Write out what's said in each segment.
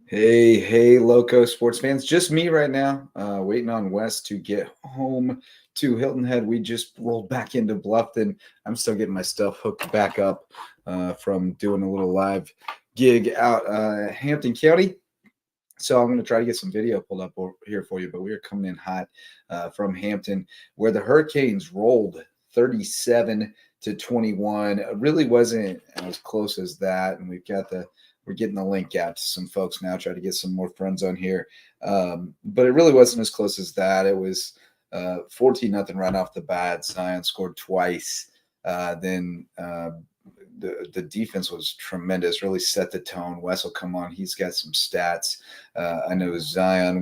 Hey, Lowco sports fans. Just me right now, waiting on Wes to get home to Hilton Head. We just rolled back into Bluffton. I'm still getting my stuff hooked back up from doing a little live gig out Hampton County. So I'm going to try to get some video pulled up here for you. But we are coming in hot from Hampton, where the Hurricanes rolled 37 to 21. It really wasn't as close as that, and we're getting the link out to some folks now. Try to get some more friends on here, but it really wasn't as close as that. It was 14-0 right off the bat. Zion scored twice. Then the defense was tremendous, really set the tone. Wes will come on. He's got some stats. I know Zion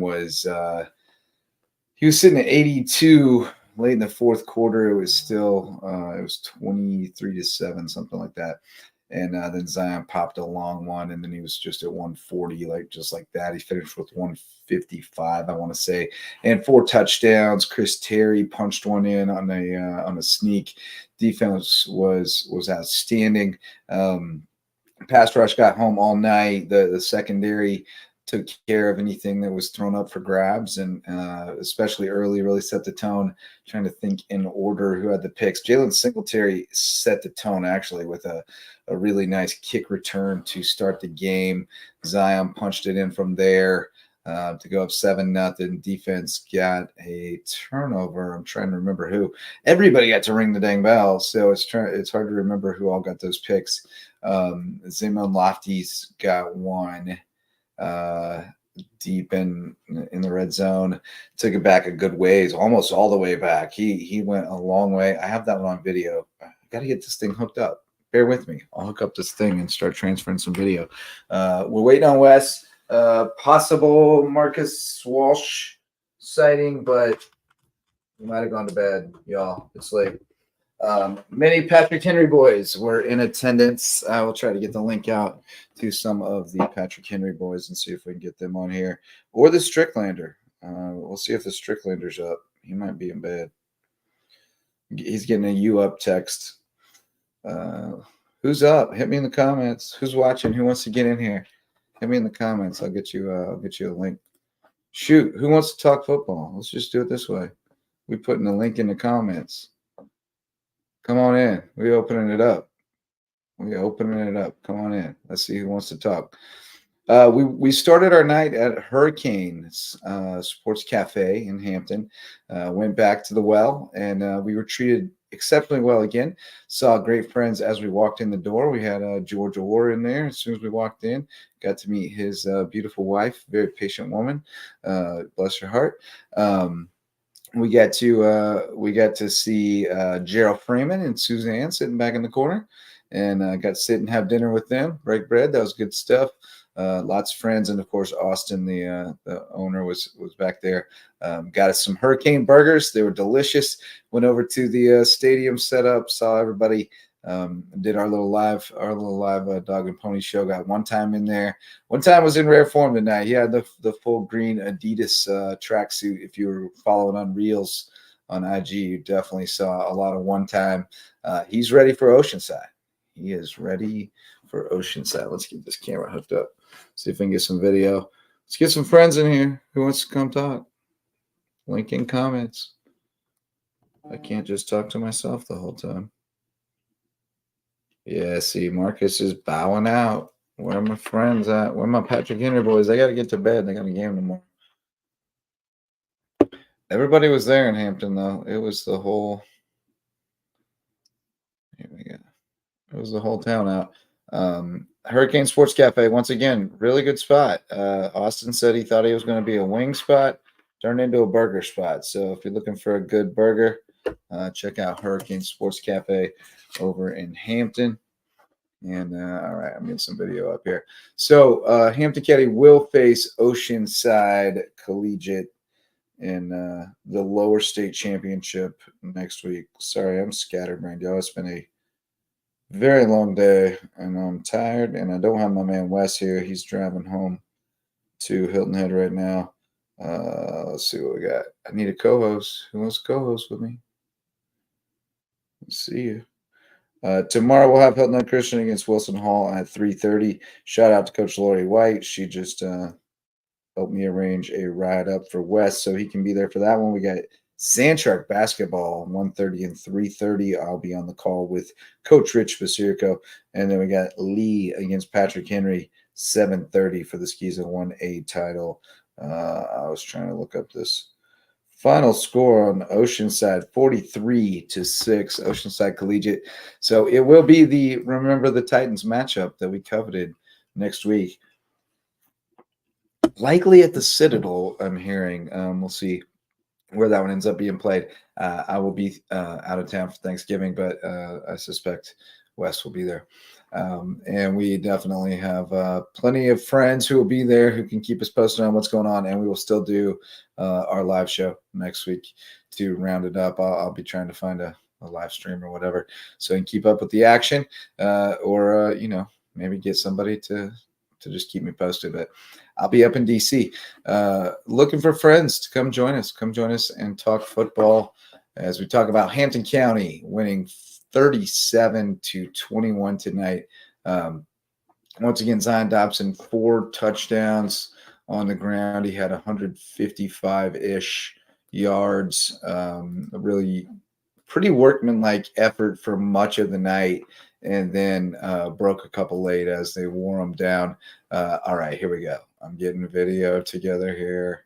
he was sitting at 82 late in the fourth quarter. It was still it was 23-7, something like that. And then Zion popped a long one, and then he was just at 140, just like that. He finished with 155, I want to say, and 4 touchdowns. Chris Terry punched one in on a sneak. Defense was outstanding. Pass rush got home all night. The secondary took care of anything that was thrown up for grabs, and especially early, really set the tone. Trying to think in order who had the picks. Jalen Singletary set the tone actually with a really nice kick return to start the game. Zion punched it in from there to go up 7-0. Defense got a turnover. I'm trying to remember who. Everybody got to ring the dang bell, so it's hard to remember who all got those picks. Zimon Lofty's got one deep in the red zone. Took it back a good ways, almost all the way back. He went a long way. I have that one on video. I got to get this thing hooked up. Bear with me. I'll hook up this thing and start transferring some video. We're waiting on Wes. Possible Marcus Walsh sighting, but he might have gone to bed, y'all. It's late. Many Patrick Henry boys were in attendance. I will try to get the link out to some of the Patrick Henry boys and see if we can get them on here. Or the Stricklander. We'll see if the Stricklander's up. He might be in bed. He's getting a "you up" text. Who's up? Hit me in the comments. Who's watching? Who wants to get in here? Hit me in the comments. I'll get you a link. Shoot, who wants to talk football? Let's just do it this way. We putting the link in the comments. Come on in. We opening it up. Come on in. Let's see who wants to talk. We started our night at Hurricanes Sports Cafe in Hampton. Went back to the well, and we were treated exceptionally well again. Saw great friends as we walked in the door. We had George Orr in there as soon as we walked in. Got to meet his beautiful wife, very patient woman. Bless her heart. We got to see Gerald Freeman and Suzanne sitting back in the corner, and got to sit and have dinner with them, break bread. That was good stuff. Lots of friends, and of course Austin, the owner, was back there. Got us some Hurricane burgers. They were delicious. Went over to the stadium setup, saw everybody. Did our little live dog and pony show. Got one time in there. One time was in rare form tonight. He had the full green Adidas tracksuit. If you were following on Reels on IG, you definitely saw a lot of one time. He's ready for Oceanside. He is ready for Oceanside. Let's get this camera hooked up. See if we can get some video. Let's get some friends in here. Who wants to come talk? Link in comments. I can't just talk to myself the whole time. Yeah, see, Marcus is bowing out. Where are my friends at? Where are my Patrick Henry boys? They got to get to bed. They got a game tomorrow. Everybody was there in Hampton, though. It was the whole. Here we go. It was the whole town out. Hurricane Sports Cafe, once again, really good spot. Austin said he thought he was going to be a wing spot, turned into a burger spot. So if you're looking for a good burger, check out Hurricane Sports Cafe over in Hampton. And all right, I'm getting some video up here. So Hampton County will face Oceanside Collegiate in the lower state championship next week. Sorry, I'm scatterbrained, y'all. It's been a very long day, and I'm tired, and I don't have my man Wes here. He's driving home to Hilton Head right now. Let's see what we got. I need a co-host. Who wants to co-host with me? Let's see you. Tomorrow we'll have Hilton Christian against Wilson Hall at 3:30. Shout out to Coach Lori White. She just helped me arrange a ride up for Wes so he can be there for that one. We got Sandshark basketball 1:30 and 3:30. I'll be on the call with Coach Rich Basirico. And then we got Lee against Patrick Henry 7:30 for the Skis and 1A title. I was trying to look up this final score on Oceanside 43-6, Oceanside Collegiate. So it will be the Remember the Titans matchup that we coveted next week. Likely at the Citadel, I'm hearing. We'll see where that one ends up being played. I will be out of town for Thanksgiving, but I suspect Wes will be there. And we definitely have plenty of friends who will be there who can keep us posted on what's going on. And we will still do our live show next week to round it up. I'll be trying to find a live stream or whatever so I can keep up with the action or maybe get somebody to just keep me posted. But I'll be up in DC looking for friends to come join us. Come join us and talk football as we talk about Hampton County winning 37-21 tonight. Once again, Zion Dobson, 4 touchdowns on the ground. He had 155-ish yards. A really pretty workmanlike effort for much of the night, and then broke a couple late as they wore him down. All right, here we go. I'm getting video together here.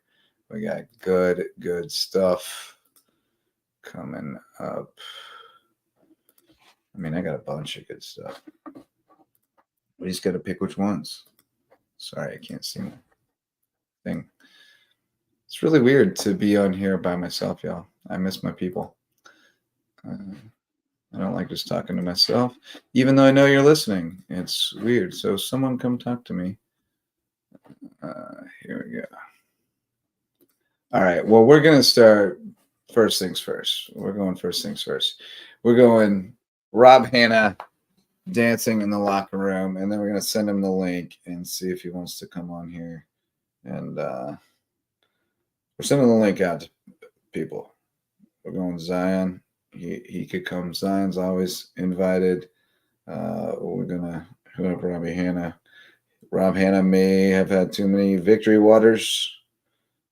We got good stuff coming up. I mean, I got a bunch of good stuff. We just got to pick which ones. Sorry, I can't see my thing. It's really weird to be on here by myself, y'all. I miss my people. I don't like just talking to myself, even though I know you're listening. It's weird. So someone come talk to me. Here we go. All right. Well, we're going to start first things first. We're going first things first. We're going Rob Hanna dancing in the locker room, and then we're going to send him the link and see if he wants to come on here. And we're sending the link out to people. We're going Zion. He could come. Zion's always invited. We're going to hook up Robbie Hanna. Rob Hanna may have had too many victory waters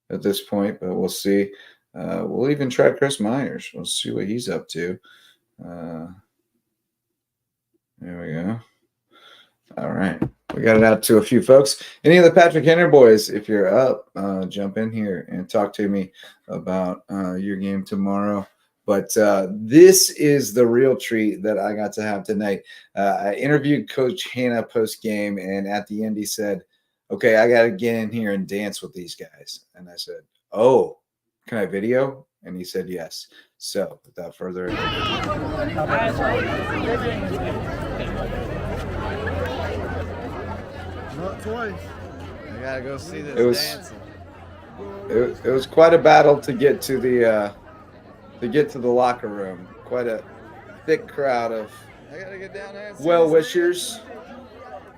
at this point, but we'll see. We'll even try Chris Myers. We'll see what he's up to. There we go. All right. We got it out to a few folks. Any of the Patrick Henry boys, if you're up, jump in here and talk to me about your game tomorrow. But this is the real treat that I got to have tonight. I interviewed Coach Hanna post-game, and at the end he said, okay, I got to get in here and dance with these guys. And I said, oh, can I video? And he said yes. So without further ado. Not twice. I gotta go see this dancing. It was quite a battle to get to the locker room. Quite a thick crowd of well-wishers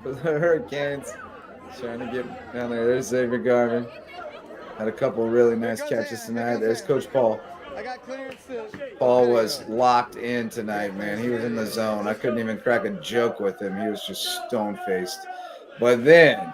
for the Hurricanes trying to get down there. There's Xavier Garvin. Had a couple of really nice catches tonight. There's Coach Paul. Paul was locked in tonight, man. He was in the zone. I couldn't even crack a joke with him. He was just stone-faced. But then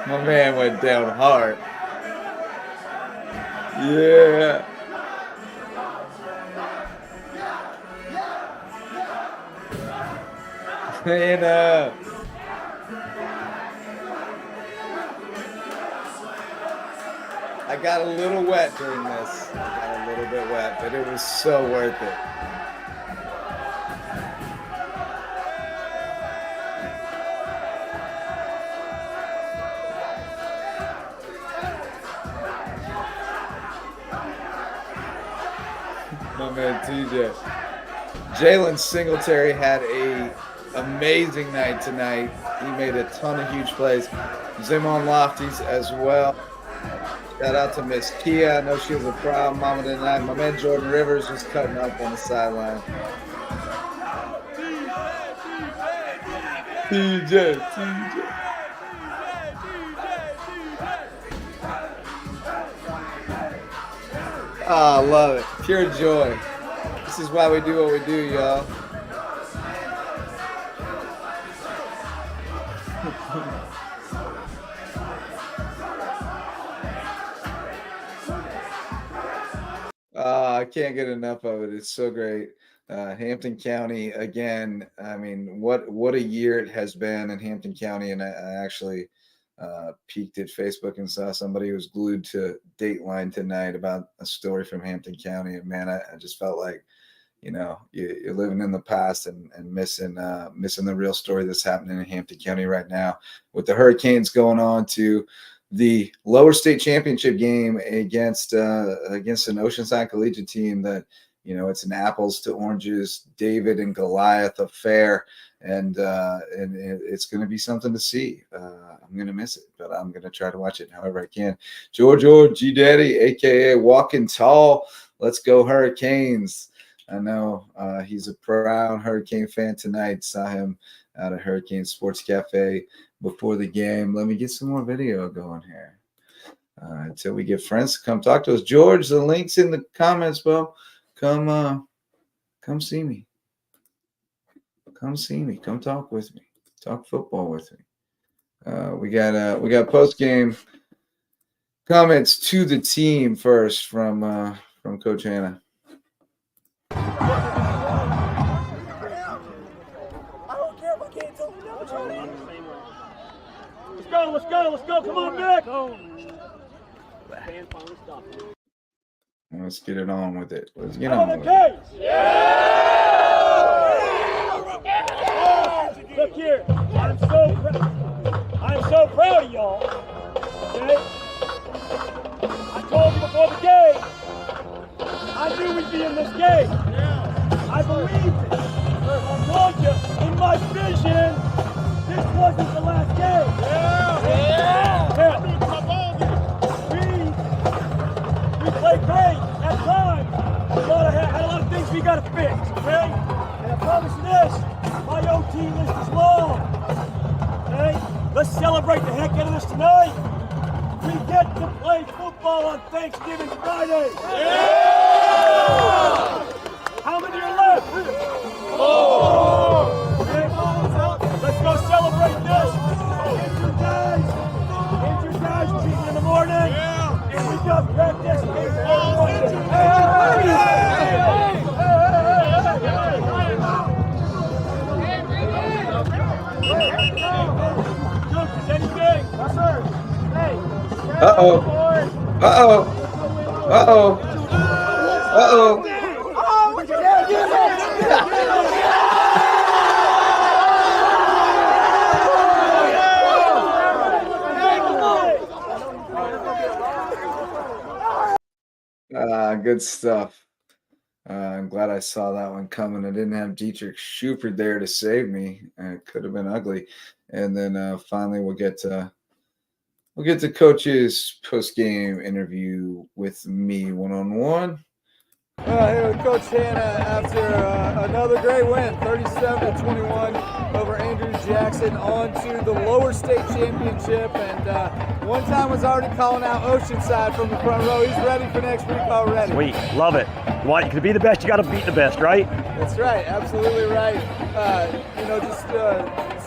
my man went down hard. Yeah. And I got a little wet during this. I got a little bit wet, but it was so worth it. My man TJ. Jalen Singletary had a amazing night tonight. He made a ton of huge plays. Zimon Lofties as well. Shout out to Miss Kia. I know she was a proud mama tonight. My man Jordan Rivers was cutting up on the sideline. TJ. Ah, I love it. Pure joy. This is why we do what we do, y'all. I can't get enough of it. It's so great. Hampton County again. I mean, what a year it has been in Hampton County. And I actually peeked at Facebook and saw somebody who was glued to Dateline tonight about a story from Hampton County. And man, I just felt like, you're living in the past and missing the real story that's happening in Hampton County right now with the Hurricanes going on to the lower state championship game against an Oceanside Collegiate team that, it's an apples to oranges, David and Goliath affair. And it's going to be something to see. I'm going to miss it, but I'm going to try to watch it however I can. George G Daddy, a.k.a. Walking Tall. Let's go Hurricanes. I know he's a proud Hurricane fan tonight. Saw him out at Hurricane Sports Cafe before the game. Let me get some more video going here until we get friends to come talk to us. George, the link's in the comments, bro. Come see me. Come see me. Come talk with me. Talk football with me. We got post game comments to the team first from Coach Hannah. Let's go. Come on, Nick. Let's get it on with it. Let's get on with it. Look here. I'm so proud of y'all. Okay? I told you before the game, I knew we'd be in this game. I believed it. I told you in my vision, this wasn't the last game. We played great at times. Had a lot of things we got to fix, okay? And I promise you this, my OT list is long. Okay? Let's celebrate the heck out of this tonight. We get to play football on Thanksgiving Friday. How many are left? 4. Okay? Let's go celebrate this. Get your guys treating in the morning. And we got practice. Coach, is anything? Yes, sir. Hey. Uh-oh. Good stuff. I'm glad I saw that one coming. I didn't have Dietrich Schubert there to save me. It could have been ugly. And then finally we'll get to Coach's post-game interview with me one-on-one. Here with Coach Hannah after another great win, 37-21 over Andrew Jackson on to the lower state championship. And one time was already calling out Oceanside from the front row. He's ready for next week already. Sweet, love it. To be the best, you got to beat the best, right? That's right, absolutely right.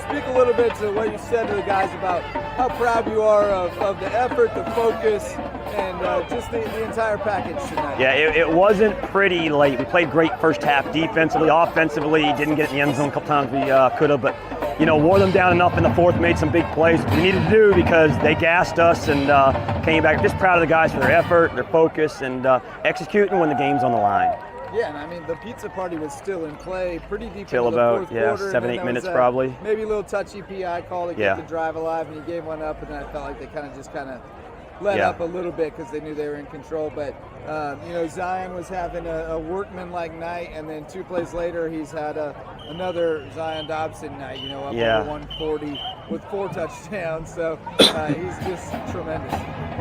Speak a little bit to what you said to the guys about how proud you are of the effort, the focus, and just the entire package tonight. Yeah, it wasn't pretty late. We played great first half defensively, offensively. Didn't get in the end zone a couple times we could have, but wore them down enough in the fourth, made some big plays we needed to do because they gassed us and came back. Just proud of the guys for their effort, their focus, and executing when the game's on the line. Yeah, and I mean, the pizza party was still in play pretty deep till into the about, fourth quarter. 7-8 minutes probably. Maybe a little touchy PI call to get the drive alive, and you gave one up, and then I felt like they kind of let up a little bit because they knew they were in control. But Zion was having a workman-like night, and then 2 plays later, he's had another Zion Dobson night, up over 140 with 4 touchdowns. So he's just tremendous.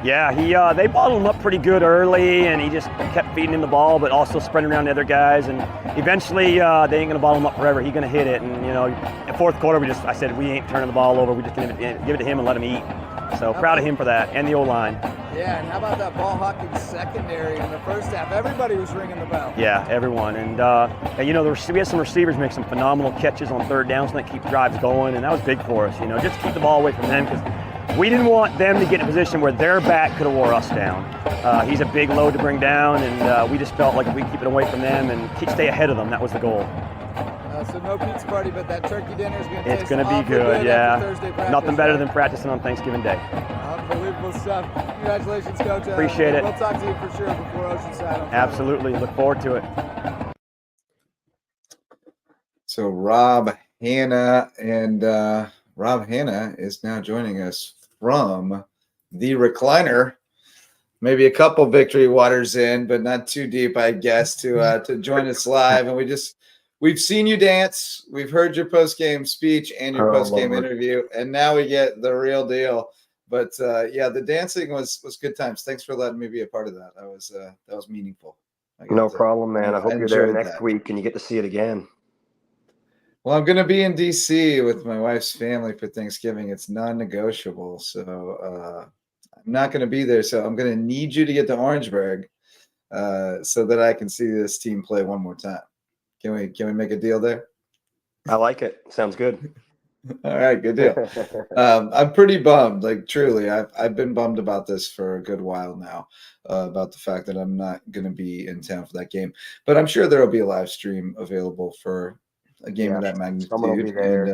Yeah, they bottled him up pretty good early, and he just kept feeding him the ball, but also spreading around the other guys. And eventually, they ain't going to bottle him up forever. He's going to hit it. And, in fourth quarter, I said, we ain't turning the ball over. We just give it to him and let him eat. So proud of him for that, and the O-line. Yeah, and how about that ball hawking secondary in the first half? Everybody was ringing the bell. Yeah, everyone. And we had some receivers make some phenomenal catches on third downs and that keep drives going, and that was big for us. Just to keep the ball away from them, because we didn't want them to get in a position where their back could have wore us down. He's a big load to bring down, and we just felt like if we keep it away from them and stay ahead of them, that was the goal. So no pizza party, but that turkey dinner is going to taste It's going to be good, yeah. Nothing better than practicing on Thanksgiving Day. Unbelievable stuff. Congratulations, Coach. Appreciate it. We'll talk to you for sure before Oceanside. Absolutely. Look forward to it. So Rob Hanna, and Rob Hanna is now joining us from the recliner. Maybe a couple victory waters in, but not too deep, I guess, to join us live. And we've seen you dance. We've heard your post-game speech and your post-game interview, and now we get the real deal. But the dancing was good times. Thanks for letting me be a part of that. That was meaningful. No problem, man. I hope you're there next week and you get to see it again. Well, I'm going to be in D.C. with my wife's family for Thanksgiving. It's non-negotiable, so I'm not going to be there. So I'm going to need you to get to Orangeburg so that I can see this team play one more time. Can we make a deal there? I like it. Sounds good. All right, good deal. I'm pretty bummed, like truly. I've been bummed about this for a good while now, about the fact that I'm not going to be in town for that game. But I'm sure there will be a live stream available for a game of that magnitude. Someone will be there.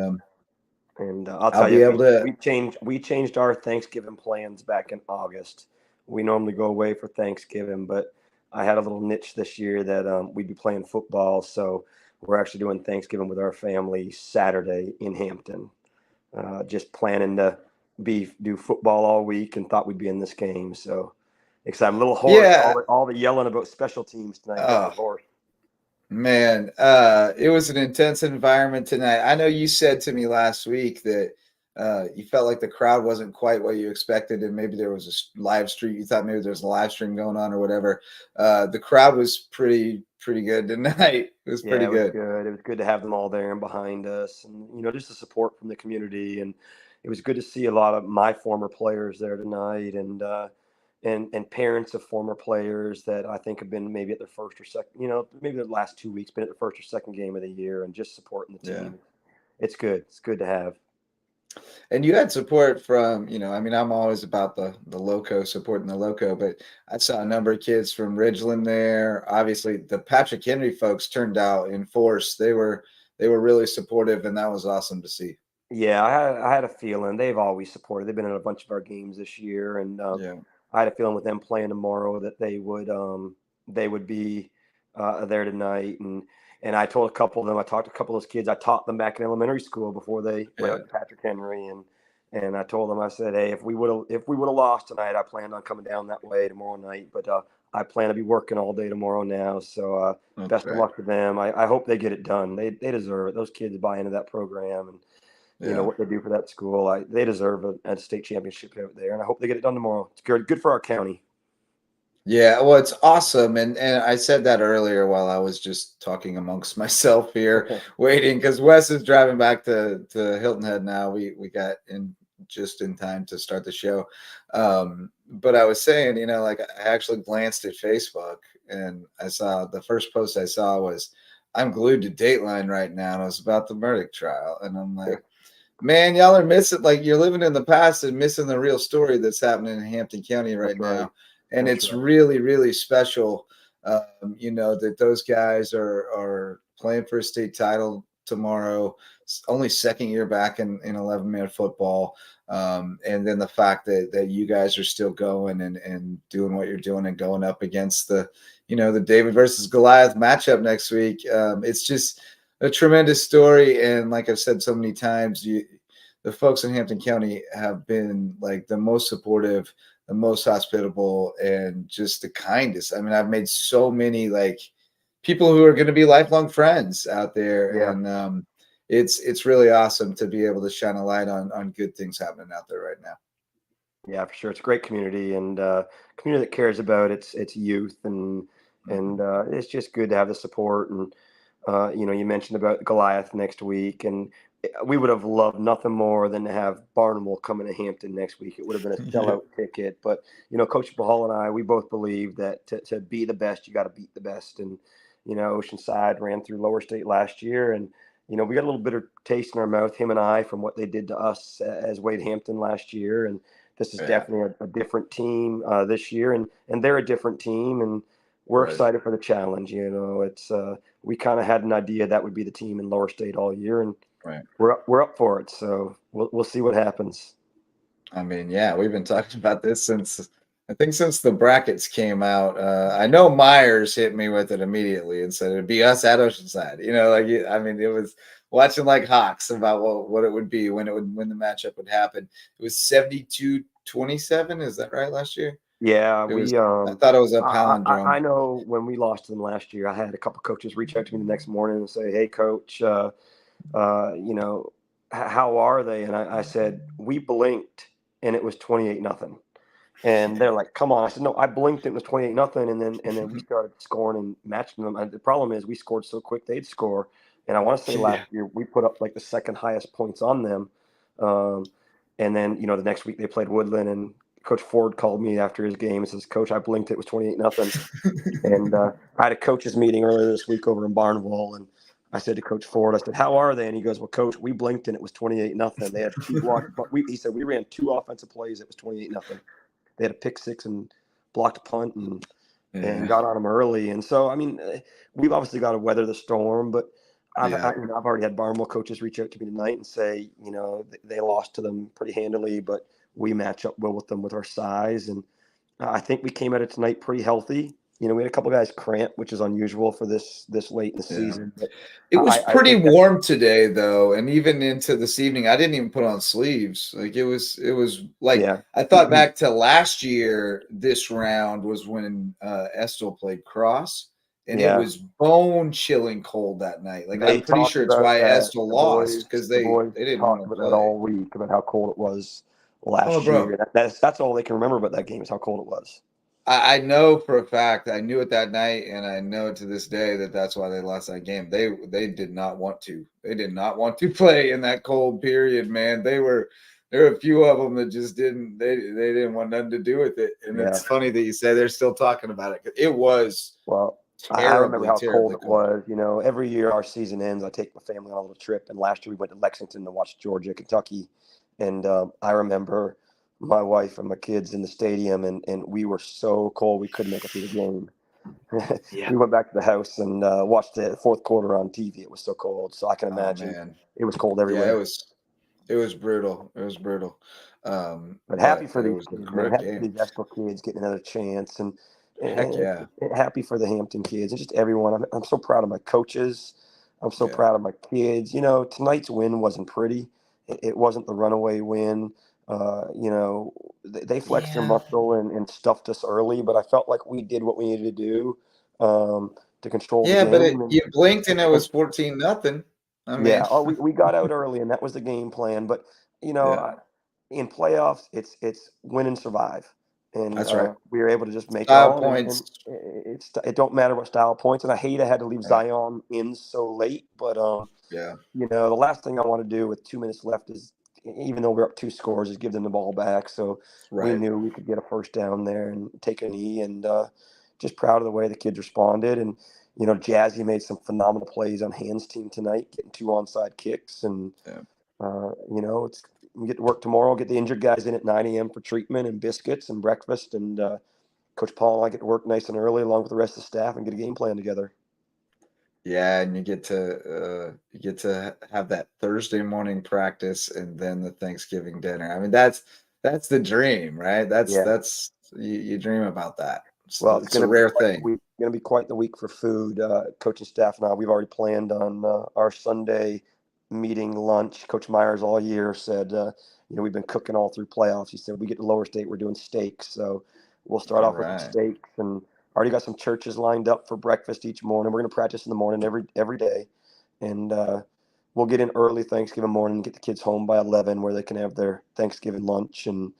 And I'll tell be you, able to. We changed our Thanksgiving plans back in August. We normally go away for Thanksgiving, but I had a little niche this year that we'd be playing football, so we're actually doing Thanksgiving with our family Saturday in Hampton. Just planning to do football all week, and thought we'd be in this game. So excited. I'm a little hoarse. Yeah. All the yelling about special teams tonight. Hoarse. Man, it was an intense environment tonight. I know you said to me last week that you felt like the crowd wasn't quite what you expected, and maybe there was a live stream. You thought maybe there's a live stream going on or whatever. The crowd was pretty good tonight. It was pretty good. It was good to have them all there and behind us, and just the support from the community. And it was good to see a lot of my former players there tonight, and parents of former players that I think have been maybe at their first or second, maybe the last 2 weeks, been at the first or second game of the year, and just supporting the team. Yeah. It's good. It's good to have. And you had support from, I'm always about the Lowco, supporting the Lowco, but I saw a number of kids from Ridgeland there. Obviously, the Patrick Henry folks turned out in force. They were really supportive, and that was awesome to see. Yeah, I had a feeling they've always supported. They've been in a bunch of our games this year, and I had a feeling with them playing tomorrow that they would be there tonight. And I told a couple of them, I talked to a couple of those kids. I taught them back in elementary school before they went out to Patrick Henry, and I told them, I said, hey, if we would have lost tonight, I planned on coming down that way tomorrow night, but I plan to be working all day tomorrow now. So best of luck to them. I hope they get it done. They deserve it. Those kids buy into that program, and what they do for that school. They deserve a state championship out there, and I hope they get it done tomorrow. It's good for our county. Yeah, well, it's awesome. And I said that earlier while I was just talking amongst myself here, waiting, because Wes is driving back to Hilton Head now. We got in just in time to start the show. But I was saying, I actually glanced at Facebook, and I saw the first post I saw was, I'm glued to Dateline right now, and it was about the Murdoch trial. And I'm like, man, y'all are missing, you're living in the past and missing the real story that's happening in Hampton County right now. And it's really, really special, that those guys are playing for a state title tomorrow. It's only second year back in 11-man football. And then the fact that you guys are still going and doing what you're doing and going up against the David versus Goliath matchup next week. It's just a tremendous story. And like I've said so many times, the folks in Hampton County have been like the most supportive, the most hospitable, and just the kindest. I mean, I've made so many like people who are going to be lifelong friends out there, Yeah. and it's really awesome to be able to shine a light on good things happening out there right now. Yeah, for sure. It's a great community, and community that cares about its youth, and it's just good to have the support. And you mentioned about Goliath next week, and we would have loved nothing more than to have Barnwell coming to Hampton next week. It would have been a sellout ticket. But Coach Bahal and I, we both believe that to be the best, you got to beat the best. And Oceanside ran through Lower State last year, and we got a little bit of taste in our mouth, him and I, from what they did to us as Wade Hampton last year. And this is definitely a different team this year, and they're a different team, and we're excited for the challenge. It's we kind of had an idea that would be the team in Lower State all year, and we're up for it. So we'll see what happens. I mean, yeah, we've been talking about this since the brackets came out. I know Myers hit me with it immediately and said it'd be us at Oceanside. I mean, it was watching like hawks about what it would be when the matchup would happen. It was 72-27. Is that right? Last year? Yeah, I thought it was a palindrome. I know when we lost to them last year, I had a couple coaches reach out to me the next morning and say, "Hey, coach, how are they?" And I said, "We blinked and it was 28-0." And they're like, "Come on!" I said, "No, I blinked. It was 28-0." And then we started scoring and matching them. And the problem is we scored so quick they'd score. And I want to say last year we put up like the second highest points on them. And then the next week they played Woodland, and Coach Ford called me after his game and says, "Coach, I blinked. It was 28-0." And I had a coaches meeting earlier this week over in Barnwell, and I said to Coach Ford, I said, "How are they?" And he goes, "Well, Coach, we blinked and it was 28-0. They had two blocks, but he said we ran two offensive plays. It was 28-0. They had a pick six and blocked a punt and got on them early." And so, I mean, we've obviously got to weather the storm, but I've already had Barnwell coaches reach out to me tonight and say, they lost to them pretty handily, but we match up well with them with our size. And I think we came at it tonight pretty healthy. We had a couple guys cramp, which is unusual for this late in the season. But it was pretty warm today, though, and even into this evening, I didn't even put on sleeves. Like it was like I thought back to last year. This round was when Estill played Cross. And it was bone-chilling cold that night. Like I'm pretty sure it's why Estill lost, because they didn't want to play that all week about how cold it was last year. That's all they can remember about that game is how cold it was. I know for a fact. I knew it that night, and I know to this day that's why they lost that game. They did not want to. They did not want to play in that cold period, man. There were a few of them that just didn't. They didn't want nothing to do with it. And it's funny that you say they're still talking about it. It was I remember how cold it was. Every year our season ends, I take my family on a little trip. And last year we went to Lexington to watch Georgia, Kentucky. And I remember my wife and my kids in the stadium, and we were so cold we couldn't make it through the game. We went back to the house and watched the fourth quarter on TV. It was so cold. So I can imagine it was cold everywhere. Yeah, it was brutal. It was brutal. But happy for these kids, man. Happy for these Estill kids getting another chance. And happy for the Hampton kids and just everyone. I'm so proud of my coaches. I'm so proud of my kids. Tonight's win wasn't pretty. It wasn't the runaway win. They flexed their muscle and stuffed us early, but I felt like we did what we needed to do to control the game. But you blinked and it was 14-0. I mean, we got out early, and that was the game plan. But in playoffs, it's win and survive. And that's right. We were able to just make style points. And it don't matter what style points. And I hate I had to leave Zion in so late. But the last thing I want to do with 2 minutes left is, even though we're up 2 scores, is give them the ball back. So we knew we could get a first down there and take a knee. And just proud of the way the kids responded. And Jazzy made some phenomenal plays on Hands team tonight, getting 2 onside kicks. And we get to work tomorrow, get the injured guys in at 9 a.m. for treatment and biscuits and breakfast. And Coach Paul and I get to work nice and early along with the rest of the staff and get a game plan together. Yeah, and you get to have that Thursday morning practice and then the Thanksgiving dinner. I mean, that's the dream, right? That's you dream about that. Well, it's a rare thing. It's going to be quite the week for food. Coaching staff and I, we've already planned on our Sunday meeting lunch. Coach Myers all year said, we've been cooking all through playoffs. He said, we get to Lower State, we're doing steaks. So we'll start off with the steaks, and already got some churches lined up for breakfast each morning. We're going to practice in the morning every day. And we'll get in early Thanksgiving morning, get the kids home by 11 where they can have their Thanksgiving lunch. And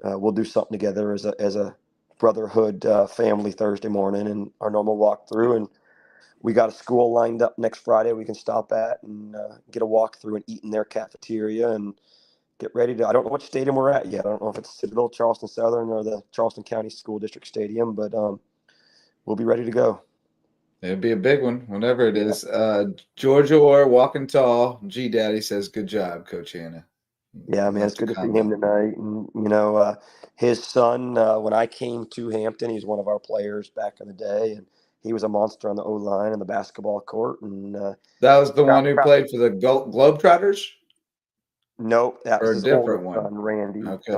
we'll do something together as a brotherhood family Thursday morning and our normal walkthrough. And we got a school lined up next Friday we can stop at and get a walkthrough and eat in their cafeteria and get ready to – I don't know what stadium we're at yet. I don't know if it's Citadel, Charleston Southern, or the Charleston County School District Stadium, but we'll be ready to go. It'd be a big one, whenever it is. Georgia or Walking Tall, G Daddy says, good job, Coach Hannah. Yeah, man, it's good to see him tonight. And, his son, when I came to Hampton, he's one of our players back in the day, and he was a monster on the O-line and the basketball court. And that was the one who played for the Globetrotters? Nope, that was his older son, Randy. Okay,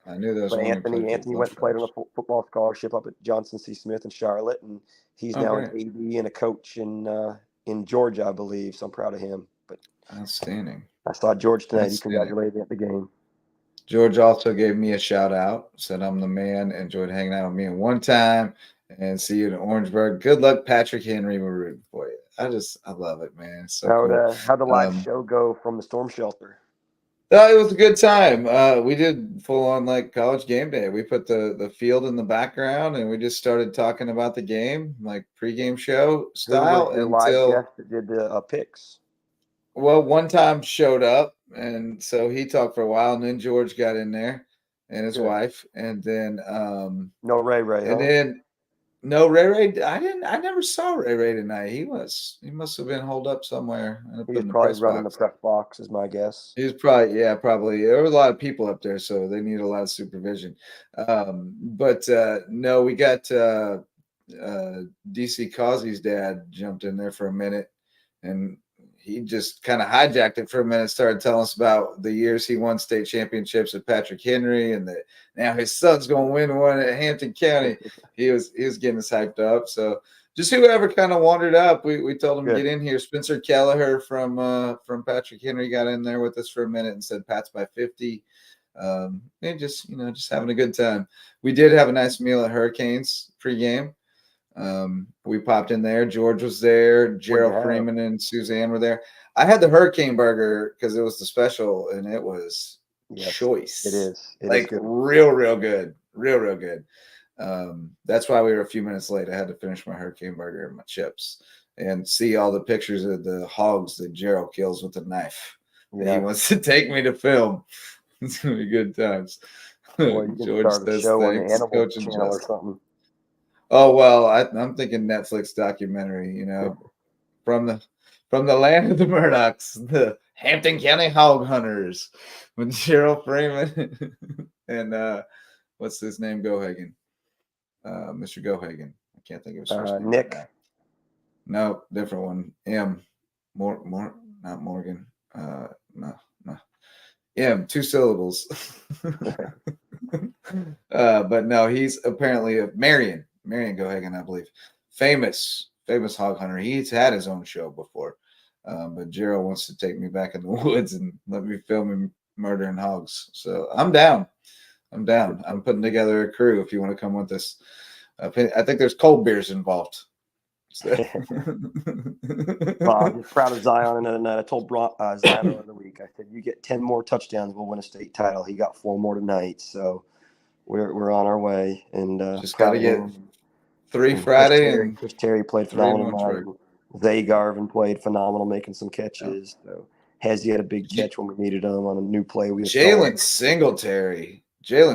I knew that was but one. Anthony went and played on a football scholarship up at Johnson C. Smith in Charlotte, and he's now an AD and a coach in Georgia, I believe. So I'm proud of him. But outstanding. I saw George tonight. He congratulated me at the game. George also gave me a shout out. Said I'm the man. Enjoyed hanging out with me one time, and see you in Orangeburg. Good luck, Patrick Henry. We're rooting for you. I love it, man. So how'd the live show go from the storm shelter? It was a good time. We did full on like college game day. We put the field in the background and we just started talking about the game, like pregame show style. Who was the live guest that did the picks? Well, one time showed up, and so he talked for a while, and then George got in there and his wife, and then no Ray. And then no Ray. I never saw Ray tonight. He must have been holed up somewhere. He was probably running the press box, is my guess. He was probably. There were a lot of people up there, so they need a lot of supervision. But no, we got DC Causey's dad jumped in there for a minute, and he just kind of hijacked it for a minute, started telling us about the years he won state championships with Patrick Henry, and that now his son's going to win one at Hampton County. He was getting us hyped up. So just whoever kind of wandered up, we told him to get in here. Spencer Kelleher from Patrick Henry got in there with us for a minute and said Pat's by 50. And just having a good time. We did have a nice meal at Hurricanes pregame. We popped in there. George was there. Gerald Freeman and Suzanne were there. I had the Hurricane burger because it was the special, and it was choice. It is. It is real good. Real good. That's why we were a few minutes late. I had to finish my Hurricane burger and my chips and see all the pictures of the hogs that Gerald kills with a knife. Yeah. He wants to take me to film. It's going to be good times. Well, George says thanks, Coach and Channel or something. Oh, well, I'm thinking Netflix documentary, from the land of the Murdochs, the Hampton County Hog Hunters, with Gerald Freeman and what's his name? Gohagen. Mr. Gohagen. I can't think of his first name. Nick. No, different one. Not Morgan. No. Two syllables. But no, he's apparently Marion Gohagen, I believe. Famous hog hunter. He's had his own show before. But Gerald wants to take me back in the woods and let me film him murdering hogs. So I'm down. I'm putting together a crew if you want to come with us. I think there's cold beers involved. So. Well, I'm just proud of Zion. And I told Zion the other week, I said, you get 10 more touchdowns, we'll win a state title. He got 4 more tonight. So we're on our way. And just got to get 3 Friday. And Chris Terry played phenomenal. Zay Garvin played phenomenal, making some catches. Yeah. So Hezzy had a big catch when we needed him on a new play. Jalen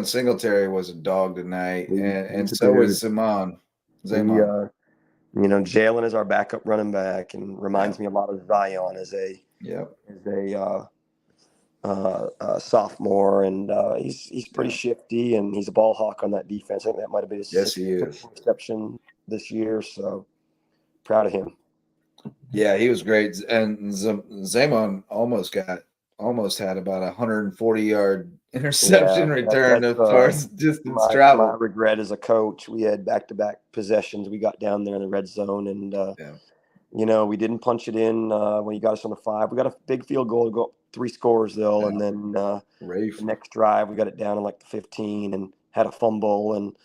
Singletary was a dog tonight, and so was Zaman. Jalen is our backup running back, and reminds me a lot of Zion as a sophomore, and he's pretty shifty, and he's a ball hawk on that defense. I think that might have been his sixth reception this year. So proud of him. Yeah, he was great, and Zaman almost had about 140-yard interception return as far as distance travel. My regret as a coach, we had back-to-back possessions. We got down there in the red zone, and we didn't punch it in when you got us on the 5. We got a big field goal to go up 3 scores, though. And then the next drive, we got it down in like the 15 and had a fumble and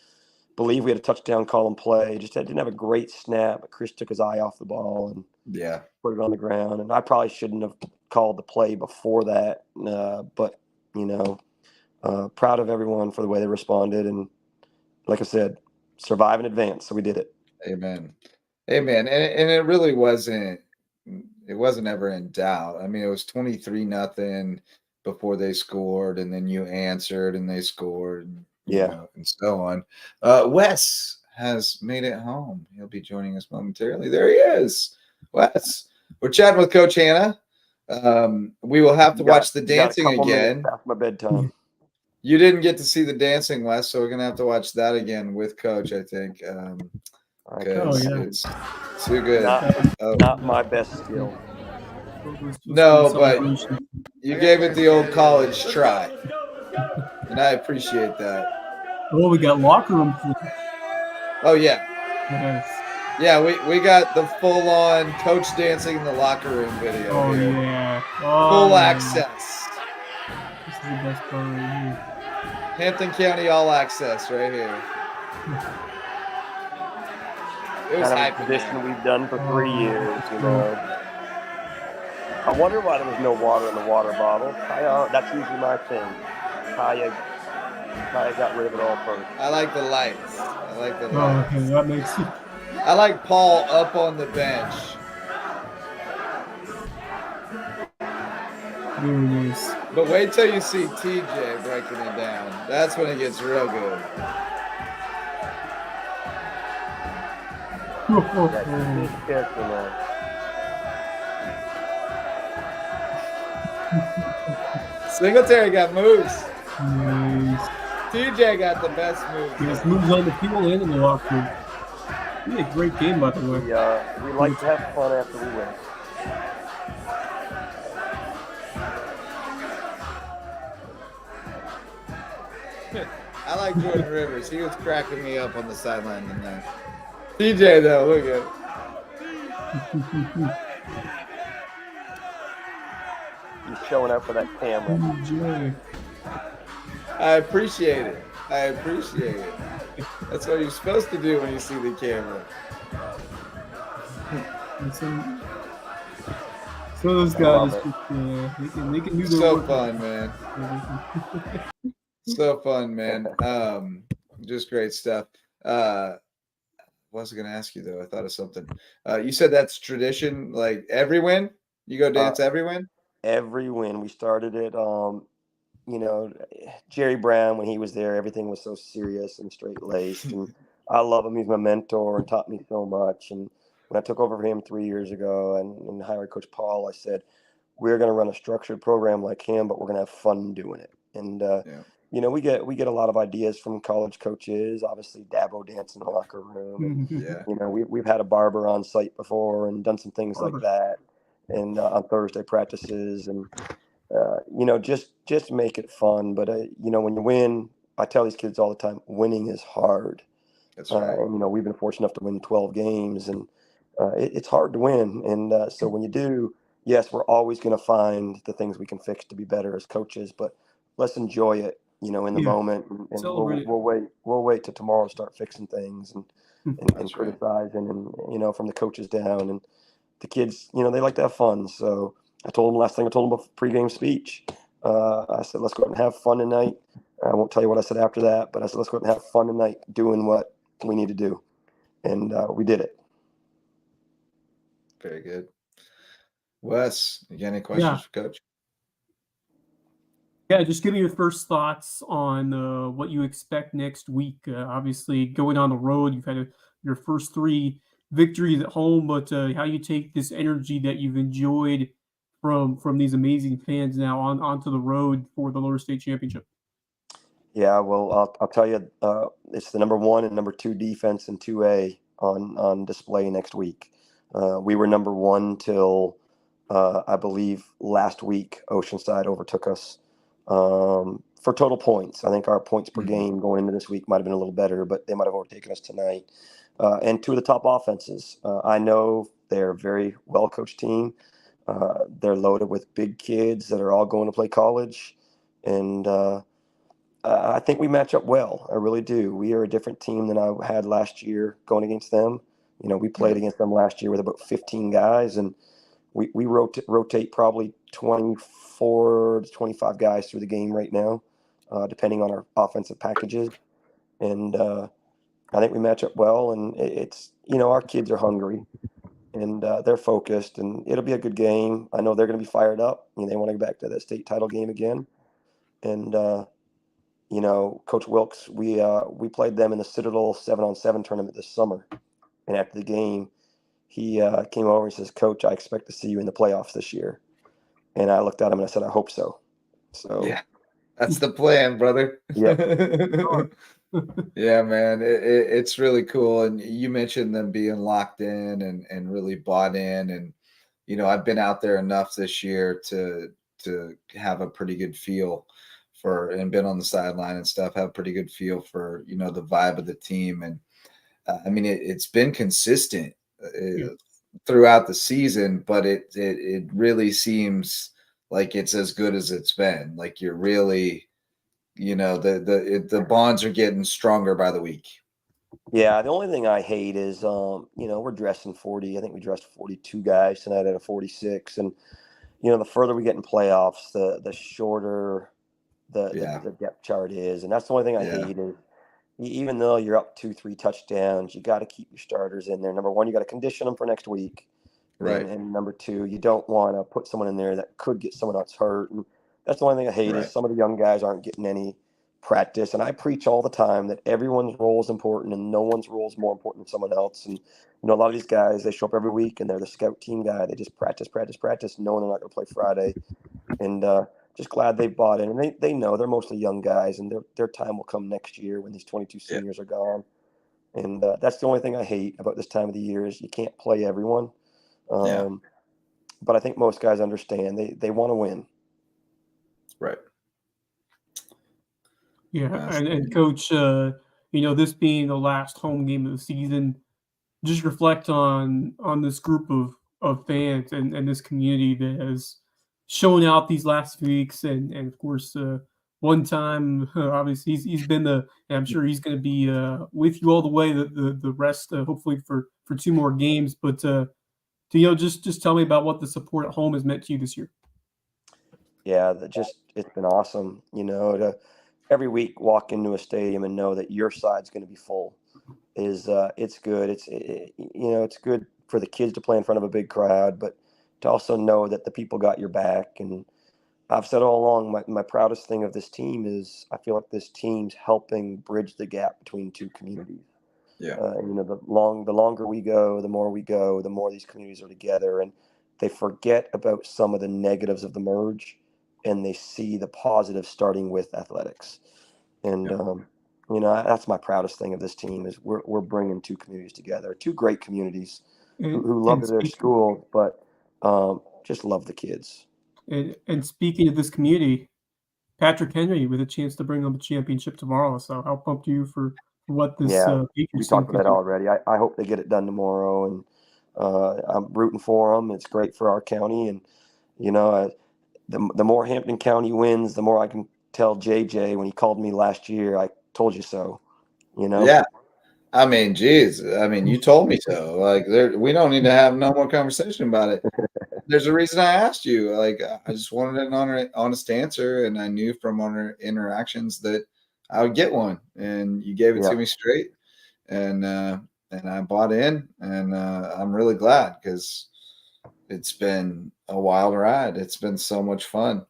believe we had a touchdown call and play. Just didn't have a great snap, but Chris took his eye off the ball and put it on the ground. And I probably shouldn't have called the play before that. But, proud of everyone for the way they responded. And like I said, survive in advance. So we did it. Amen. And it really wasn't ever in doubt. I mean, it was 23-0 before they scored, and then you answered and they scored, and so on. Wes has made it home. He'll be joining us momentarily. There he is. Wes. We're chatting with Coach Hannah. We will have to watch the dancing again. Past my bedtime. You didn't get to see the dancing, Wes, so we're gonna have to watch that again with Coach, I think. It's too good. Not my best skill. No, but you gave it the old college try, and I appreciate that. Well, we got locker room. Oh yeah, Yes. yeah. We got the full-on coach dancing in the locker room video. Oh here. yeah. Full access. This is the best part right here. Hampton County all access right here. It was kind of a tradition we've done for 3 years, I wonder why there was no water in the water bottle. That's usually my thing. Kaya got rid of it all first. I like the lights. Oh, okay, that makes sense. I like Paul up on the bench. Very nice. But wait till you see TJ breaking it down. That's when it gets real good. Singletary got moves. Nice. TJ got the best moves. He has moves on the field and in the locker room. He had a great game, by the way. We like to have fun after we win. I like Jordan Rivers. He was cracking me up on the sideline tonight. TJ, though, look at it. He's showing up for that camera. TJ. I appreciate it. That's what you're supposed to do when you see the camera. Some of those guys, they can do their So work. fun, man. So fun, man. Just great stuff. What was I going to ask you, though? I thought of something. You said that's tradition, like every win? You go dance every win? Every win. We started it, Jerry Brown, when he was there, everything was so serious and straight-laced. And I love him. He's my mentor and taught me so much. And when I took over for him 3 years ago and hired Coach Paul, I said, we're going to run a structured program like him, but we're going to have fun doing it. And, we get a lot of ideas from college coaches, obviously Dabo dance in the locker room. And, we've had a barber on site before and done some things like that. And on Thursday practices and, just make it fun. But, when you win, I tell these kids all the time, winning is hard. That's right. We've been fortunate enough to win 12 games and it's hard to win. And so when you do, yes, we're always going to find the things we can fix to be better as coaches, but let's enjoy it, in the moment. And we'll wait till tomorrow to start fixing things and criticizing and, from the coaches down. And the kids, they like to have fun. So I told them last thing I told them before pregame speech. I said, let's go out and have fun tonight. I won't tell you what I said after that, but I said, let's go out and have fun tonight doing what we need to do. And we did it. Very good. Wes, you got any questions for Coach? Yeah, just give me your first thoughts on what you expect next week. Obviously, going on the road, you've had your first 3 victories at home, but how you take this energy that you've enjoyed from these amazing fans now onto the road for the Lower State Championship. Yeah, well, I'll tell you, it's the number 1 and number 2 defense in 2A on display next week. We were number 1 till I believe last week. Oceanside overtook us for total points. I think our points per game going into this week might have been a little better, but they might have overtaken us tonight. And 2 of the top offenses. I know They're a very well-coached team. They're loaded with big kids that are all going to play college. And I think we match up well. I really do. We are a different team than I had last year going against them. We played against them last year with about 15 guys, and we rotate probably 24 to 25 guys through the game right now, depending on our offensive packages. And I think we match up well, and it's our kids are hungry, and they're focused, and it'll be a good game. I know they're going to be fired up. They want to go back to that state title game again. And Coach Wilkes, we played them in the Citadel 7-on-7 tournament this summer, and after the game, he came over and says, "Coach, I expect to see you in the playoffs this year." And I looked at him and I said, "I hope so." So yeah, that's the plan, brother. Yeah. Yeah, man, it's really cool. And you mentioned them being locked in and really bought in. And I've been out there enough this year to have a pretty good feel for, and been on the sideline and stuff, have a pretty good feel for the vibe of the team. And I mean, it's been consistent throughout the season, but it really seems like it's as good as it's been. Like you're really, the bonds are getting stronger by the week. Yeah, the only thing I hate is, we're dressing 40. I think we dressed 42 guys tonight out of 46. And, the further we get in playoffs, the shorter the depth chart is. And that's the only thing I hate is, even though you're up 2-3 touchdowns, you got to keep your starters in there. Number one, you got to condition them for next week. Right. And number two, you don't want to put someone in there that could get someone else hurt. And that's the only thing I hate is some of the young guys aren't getting any practice. And I preach all the time that everyone's role is important and no one's role is more important than someone else. And, a lot of these guys, they show up every week and they're the scout team guy. They just practice, knowing they're not going to play Friday. And just glad they bought in. And they know they're mostly young guys, and their time will come next year when these 22 seniors are gone. And that's the only thing I hate about this time of the year is you can't play everyone. But I think most guys understand they want to win. Right. Yeah, and Coach, this being the last home game of the season, just reflect on this group of fans and this community that has shown out these last few weeks, and of course, one time, obviously he's been and I'm sure he's going to be with you all the way the rest, hopefully for 2 more games. But just tell me about what the support at home has meant to you this year. Yeah, it's been awesome. To every week walk into a stadium and know that your side's going to be full is it's good. It's good for the kids to play in front of a big crowd, but to also know that the people got your back. And I've said all along, my proudest thing of this team is I feel like this team's helping bridge the gap between 2 communities. Yeah. The longer we go, the more we go, the more these communities are together, and they forget about some of the negatives of the merge, and they see the positive starting with athletics. And that's my proudest thing of this team is we're bringing 2 communities together, 2 great communities who love their school, but just love the kids. And speaking of this community, Patrick Henry with a chance to bring home a championship tomorrow. So how pumped are you for what this we talked about that already. I hope they get it done tomorrow, and I'm rooting for them. It's great for our county, and the more Hampton County wins, the more I can tell JJ when he called me last year, I told you so. Yeah. I mean, geez. I mean, you told me so. Like, we don't need to have no more conversation about it. There's a reason I asked you. Like, I just wanted an honest answer, and I knew from our interactions that I would get one, and you gave it to me straight, and I bought in, and I'm really glad because it's been a wild ride. It's been so much fun,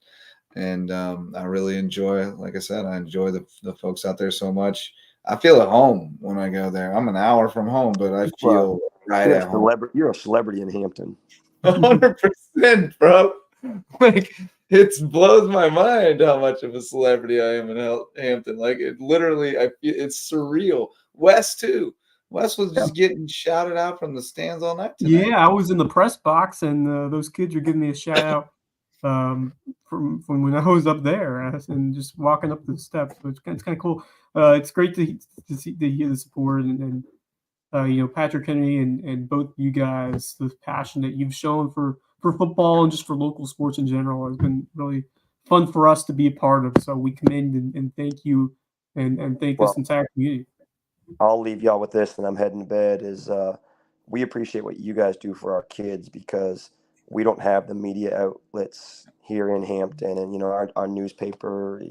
and I really enjoy. Like I said, I enjoy the folks out there so much. I feel at home when I go there. I'm an hour from home, but I feel right at home. You're a celebrity in Hampton. 100%, bro. Like, it blows my mind how much of a celebrity I am in Hampton. Like, it literally, it's surreal. Wes too. Wes was just getting shouted out from the stands all night tonight. Yeah, I was in the press box, and those kids are giving me a shout out from when I was up there and just walking up the steps. So it's kind of cool. It's great to hear the support and Patrick Henry and both you guys, the passion that you've shown for football and just for local sports in general has been really fun for us to be a part of. So we commend and thank you and thank this entire community. I'll leave y'all with this, and I'm heading to bed. We appreciate what you guys do for our kids, because we don't have the media outlets here in Hampton, and our newspaper,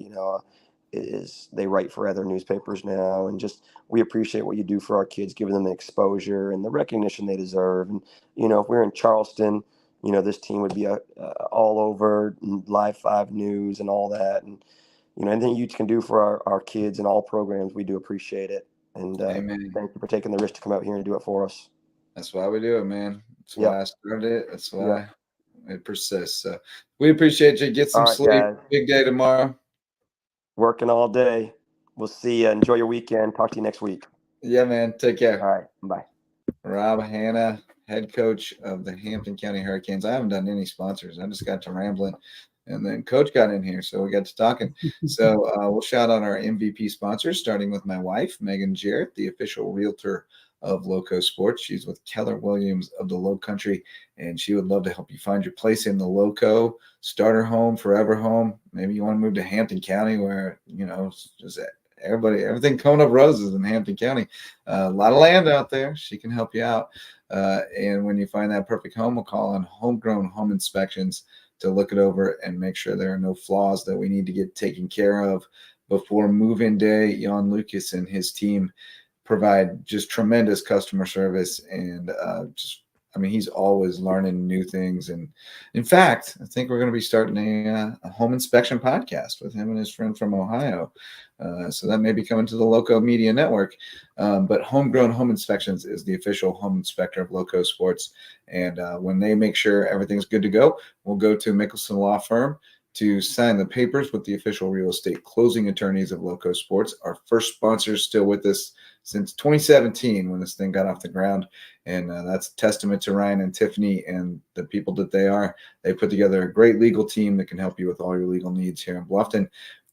they write for other newspapers now, and just we appreciate what you do for our kids, giving them the exposure and the recognition they deserve. And if we're in Charleston, this team would be all over Live 5 News and all that, and anything you can do for our kids and all programs, we do appreciate it. And thank you for taking the risk to come out here and do it for us. That's why we do it, man. That's why I started it. That's why it persists. So we appreciate you. Get some sleep. Guys. Big day tomorrow. Working all day. We'll see you. Enjoy your weekend. Talk to you next week. Yeah, man. Take care. All right. Bye. Rob Hanna, head coach of the Hampton County Hurricanes. I haven't done any sponsors. I just got to rambling. And then Coach got in here, so we got to talking. So we'll shout out our MVP sponsors, starting with my wife, Megan Jarrett, the official realtor of Lowco Sports. She's with Keller Williams of the Low Country, and she would love to help you find your place in the Lowco, starter home, forever home. Maybe you want to move to Hampton County, where it's just everything coming up roses in Hampton County. A lot of land out there. She can help you out. And when you find that perfect home, we'll call on Homegrown Home Inspections to look it over and make sure there are no flaws that we need to get taken care of before move-in day. Jan Lucas and his team provide just tremendous customer service, and he's always learning new things. And in fact, I think we're going to be starting a home inspection podcast with him and his friend from Ohio. So that may be coming to the Lowco Media Network. But Homegrown Home Inspections is the official home inspector of Lowco Sports. And when they make sure everything's good to go, we'll go to Mickelson Law Firm to sign the papers with the official real estate closing attorneys of Lowco Sports. Our first sponsor is still with us since 2017 when this thing got off the ground. And that's a testament to Ryan and Tiffany and the people that they are. They put together a great legal team that can help you with all your legal needs here in Bluffton.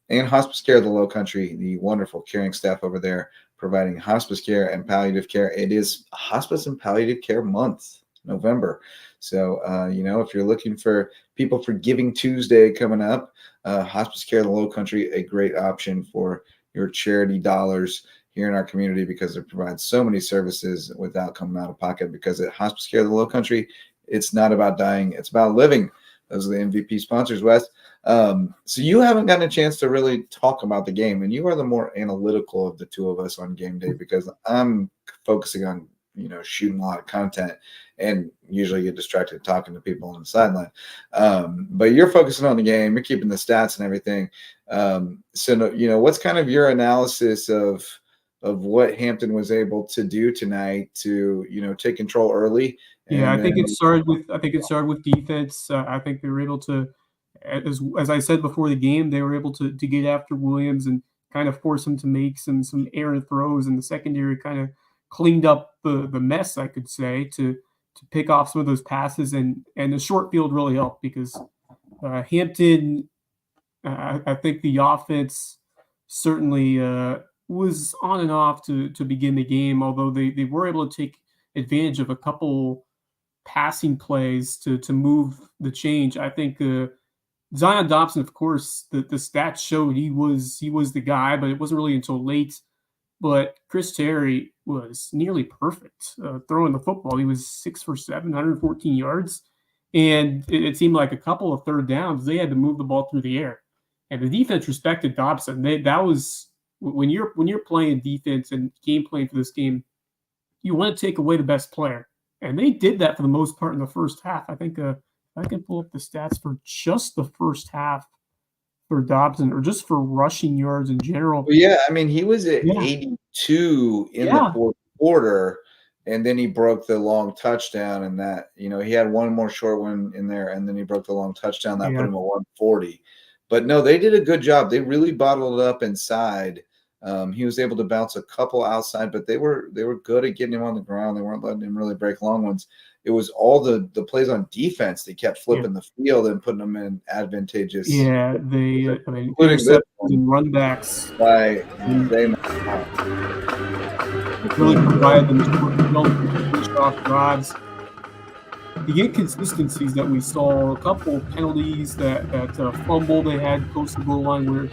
And Hospice Care of the Low Country, the wonderful caring staff over there providing hospice care and palliative care. It is Hospice and Palliative Care Month, November. So, if you're looking for people for Giving Tuesday coming up, Hospice Care of the Low Country, a great option for your charity dollars here in our community, because it provides so many services without coming out of pocket. Because at Hospice Care of the Low Country, it's not about dying, it's about living. Those are the MVP sponsors, Wes. So you haven't gotten a chance to really talk about the game, and you are the more analytical of the two of us on game day, because I'm focusing on shooting a lot of content and usually get distracted talking to people on the sideline. But you're focusing on the game, you're keeping the stats and everything. So what's kind of your analysis of what Hampton was able to do tonight to take control early? I think it started with defense. I think they were able to, as I said before the game, they were able to get after Williams and kind of force him to make some errant throws, and the secondary kind of cleaned up the mess, I could say, to pick off some of those passes, and the short field really helped, because Hampton, I think the offense certainly was on and off to begin the game, although they were able to take advantage of a couple passing plays to move the change. I think Zion Dobson, of course, the stats showed he was the guy, but it wasn't really until late. But Chris Terry was nearly perfect throwing the football. He was 6 for 7, 114 yards. And it seemed like a couple of third downs, they had to move the ball through the air. And the defense respected Dobson. That was when you're playing defense and game playing for this game, you want to take away the best player. And they did that for the most part in the first half. I think I can pull up the stats for just the first half for Dobson, or just for rushing yards in general. Well, yeah, I mean, he was at 82 in the fourth quarter, and then he broke the long touchdown, and that, he had one more short one in there, and then he broke the long touchdown that put him at 140. But no, they did a good job. They really bottled it up inside. He was able to bounce a couple outside, but they were good at getting him on the ground. They weren't letting him really break long ones. It was all the plays on defense. They kept flipping the field and putting them in advantageous. Yeah, including run backs. really provided them short field to finish off drives. The inconsistencies that we saw, a couple of penalties, that fumble they had close to the goal line where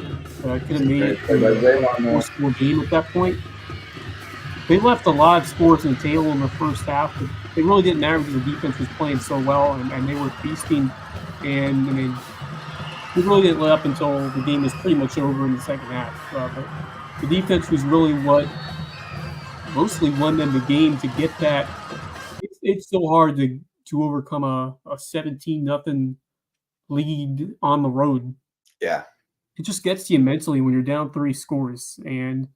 could have made it a four-score game at that point. They left a lot of scores on the table in the first half, but it really didn't matter because the defense was playing so well and they were feasting. And I mean, we really didn't let up until the game was pretty much over in the second half. But the defense was really what mostly won them the game to get that. It's so hard to overcome a 17-0 lead on the road. Yeah. It just gets to you mentally when you're down 3 scores. And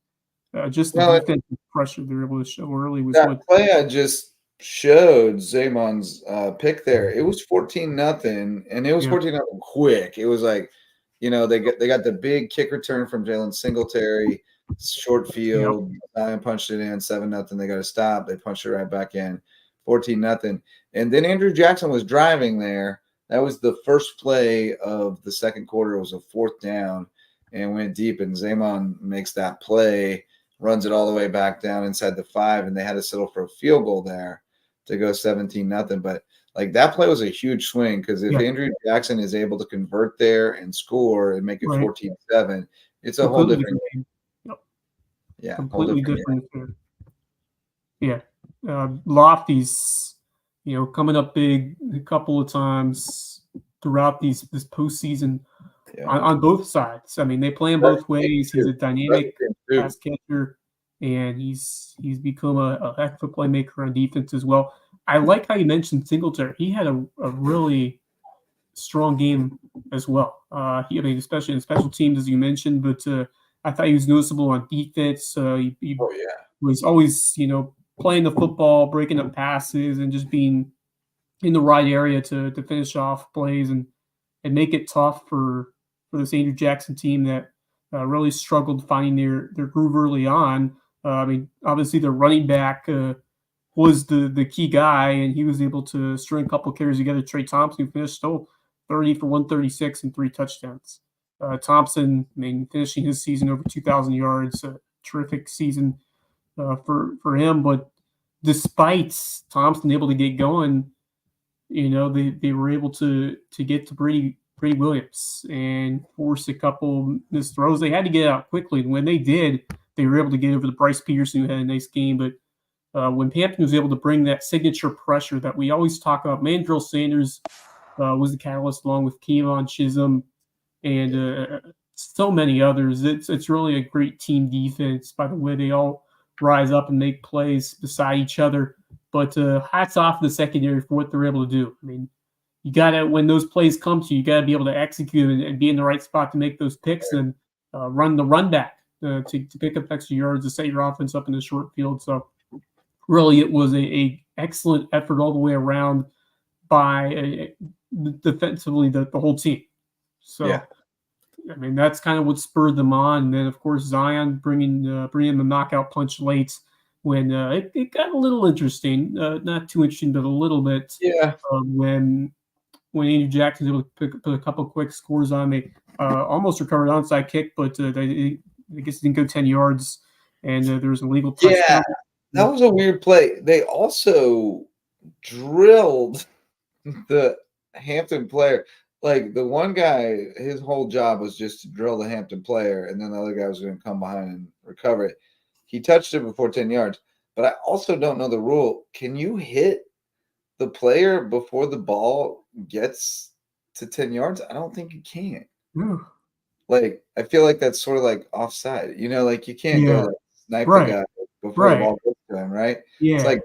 just the defensive pressure they're able to show early was that what play I just showed Zamon's pick there. It was 14-0, and it was 14-0 quick. It was like, they got the big kick return from Jalen Singletary, short field. Zion punched it in, 7-0. They got to stop. They punched it right back in, 14-0. And then Andrew Jackson was driving there. That was the first play of the second quarter. It was a 4th down and went deep. And Zamon makes that play, runs it all the way back down inside the 5, and they had to settle for a field goal there to go 17-0. But like that play was a huge swing because if Andrew Jackson is able to convert there and score and make it 14-7, it's a whole different game. Yep. Yeah, completely different. Yeah, Lofty's, coming up big a couple of times throughout this postseason on both sides. I mean, they play him both ways. He's a dynamic pass catcher, and he's become a heck of a playmaker on defense as well. I like how you mentioned Singletary. He had a really strong game as well. Especially in special teams, as you mentioned, but I thought he was noticeable on defense. He was always, playing the football, breaking up passes, and just being in the right area to finish off plays and make it tough for this Andrew Jackson team that really struggled finding their groove early on. Obviously their running back was the key guy, and he was able to string a couple of carries together. Trey Thompson, who finished 30 for 136 and 3 touchdowns. Thompson, finishing his season over 2,000 yards, a terrific season for him. But despite Thompson able to get going, they were able to get to Brady Williams and force a couple missed throws. They had to get out quickly, and when they did, they were able to get over the Bryce Peterson, who had a nice game. But when Hampton was able to bring that signature pressure that we always talk about, Mandrill Sanders was the catalyst, along with Kevon Chisholm and so many others. It's really a great team defense. By the way, they all rise up and make plays beside each other. But hats off to the secondary for what they're able to do. You got to, when those plays come to you, you got to be able to execute and be in the right spot to make those picks and run the run back to pick up extra yards to set your offense up in the short field. So really, it was a excellent effort all the way around by defensively the whole team. So, that's kind of what spurred them on. And then, of course, Zion bringing the knockout punch late when it got a little interesting. Not too interesting, but a little bit. When Andrew Jackson was able to put a couple quick scores on, they almost recovered an onside kick, but I guess it didn't go 10 yards, and there was an illegal touchdown. Yeah, that was a weird play. They also drilled the Hampton player. Like, the one guy, his whole job was just to drill the Hampton player, and then the other guy was going to come behind and recover it. He touched it before 10 yards. But I also don't know the rule. Can you hit the player before the ball gets to 10 yards? I don't think you can. Like, I feel like that's sort of like offside. Like, you can't go snipe the guy before the ball gets to him, right? It's like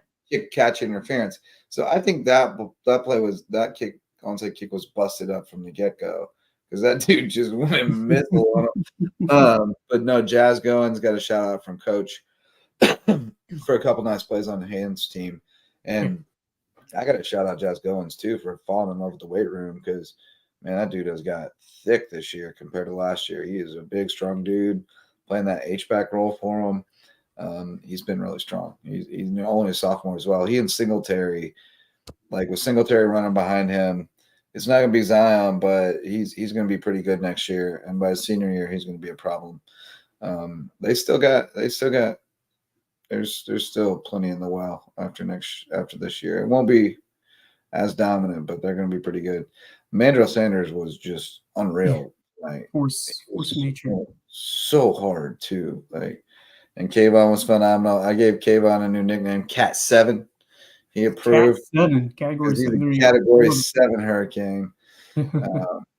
catch interference. So I think that play was that kick. Onside kick was busted up from the get-go because that dude just went and missile on him. But no, Jazz Goins got a shout-out from Coach for a couple nice plays on the hands team. And I got to shout-out Jazz Goins, too, for falling in love with the weight room because, man, that dude has got thick this year compared to last year. He is a big, strong dude playing that H-back role for him. He's been really strong. He's only a sophomore as well. He and Singletary – like with Singletary running behind him, it's not going to be Zion, but he's going to be pretty good next year. And by his senior year, he's going to be a problem. They still got there's still plenty in the well after this year. It won't be as dominant, but they're going to be pretty good. Mandrell Sanders was just unreal. Like Force nature. So hard too. Like, and Kayvon was phenomenal. I gave Kayvon a new nickname, Cat 7. He approved. Cat 7, category 7. Category 7 Hurricane.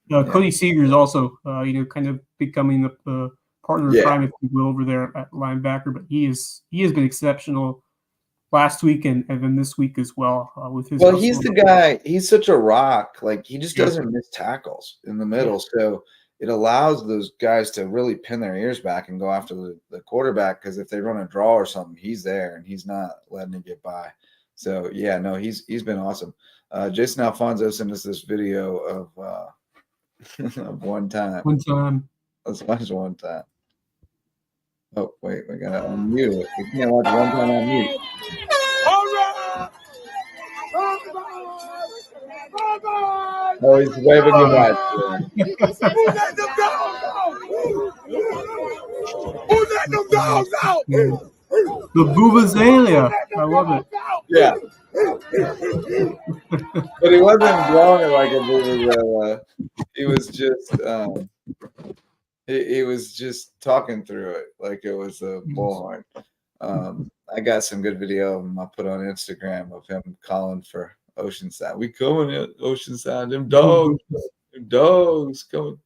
Cody Seager is also, kind of becoming the partner of crime, if you will, over there at linebacker. But he has been exceptional last week and then this week as well with his. Well, he's the guy. He's such a rock. Like, he just doesn't miss tackles in the middle. So it allows those guys to really pin their ears back and go after the quarterback, because if they run a draw or something, he's there and he's not letting it get by. So yeah, no, he's been awesome. Jason Alfonso sent us this video of one time. Let's watch one time. Oh wait, we gotta unmute it. We can't watch one time on mute. Oh, he's waving goodbye. Who let them dogs out? The Vuvuzela. I love it. Yeah. But he wasn't blowing it like a Vuvuzela. He was just he was just talking through it like it was a bullhorn. I got some good video of him I put on Instagram of him calling for Oceanside. We coming at Oceanside. Them dogs coming.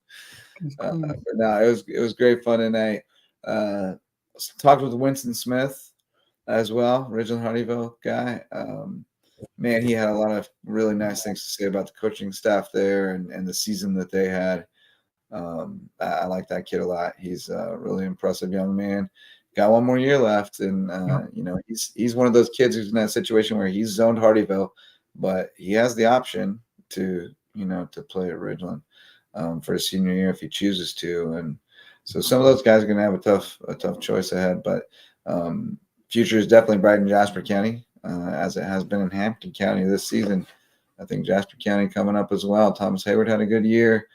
But no, it was great fun tonight. Talked with Winston Smith as well, Ridgeland Hardyville guy. Man, he had a lot of really nice things to say about the coaching staff there and the season that they had. I like that kid a lot. He's a really impressive young man. Got one more year left, and he's one of those kids who's in that situation where he's zoned Hardyville, but he has the option to play at Ridgeland for his senior year if he chooses to. And so some of those guys are going to have a tough choice ahead, but future is definitely bright in Jasper County, as it has been in Hampton County this season. I think Jasper County coming up as well. Thomas Hayward had a good year.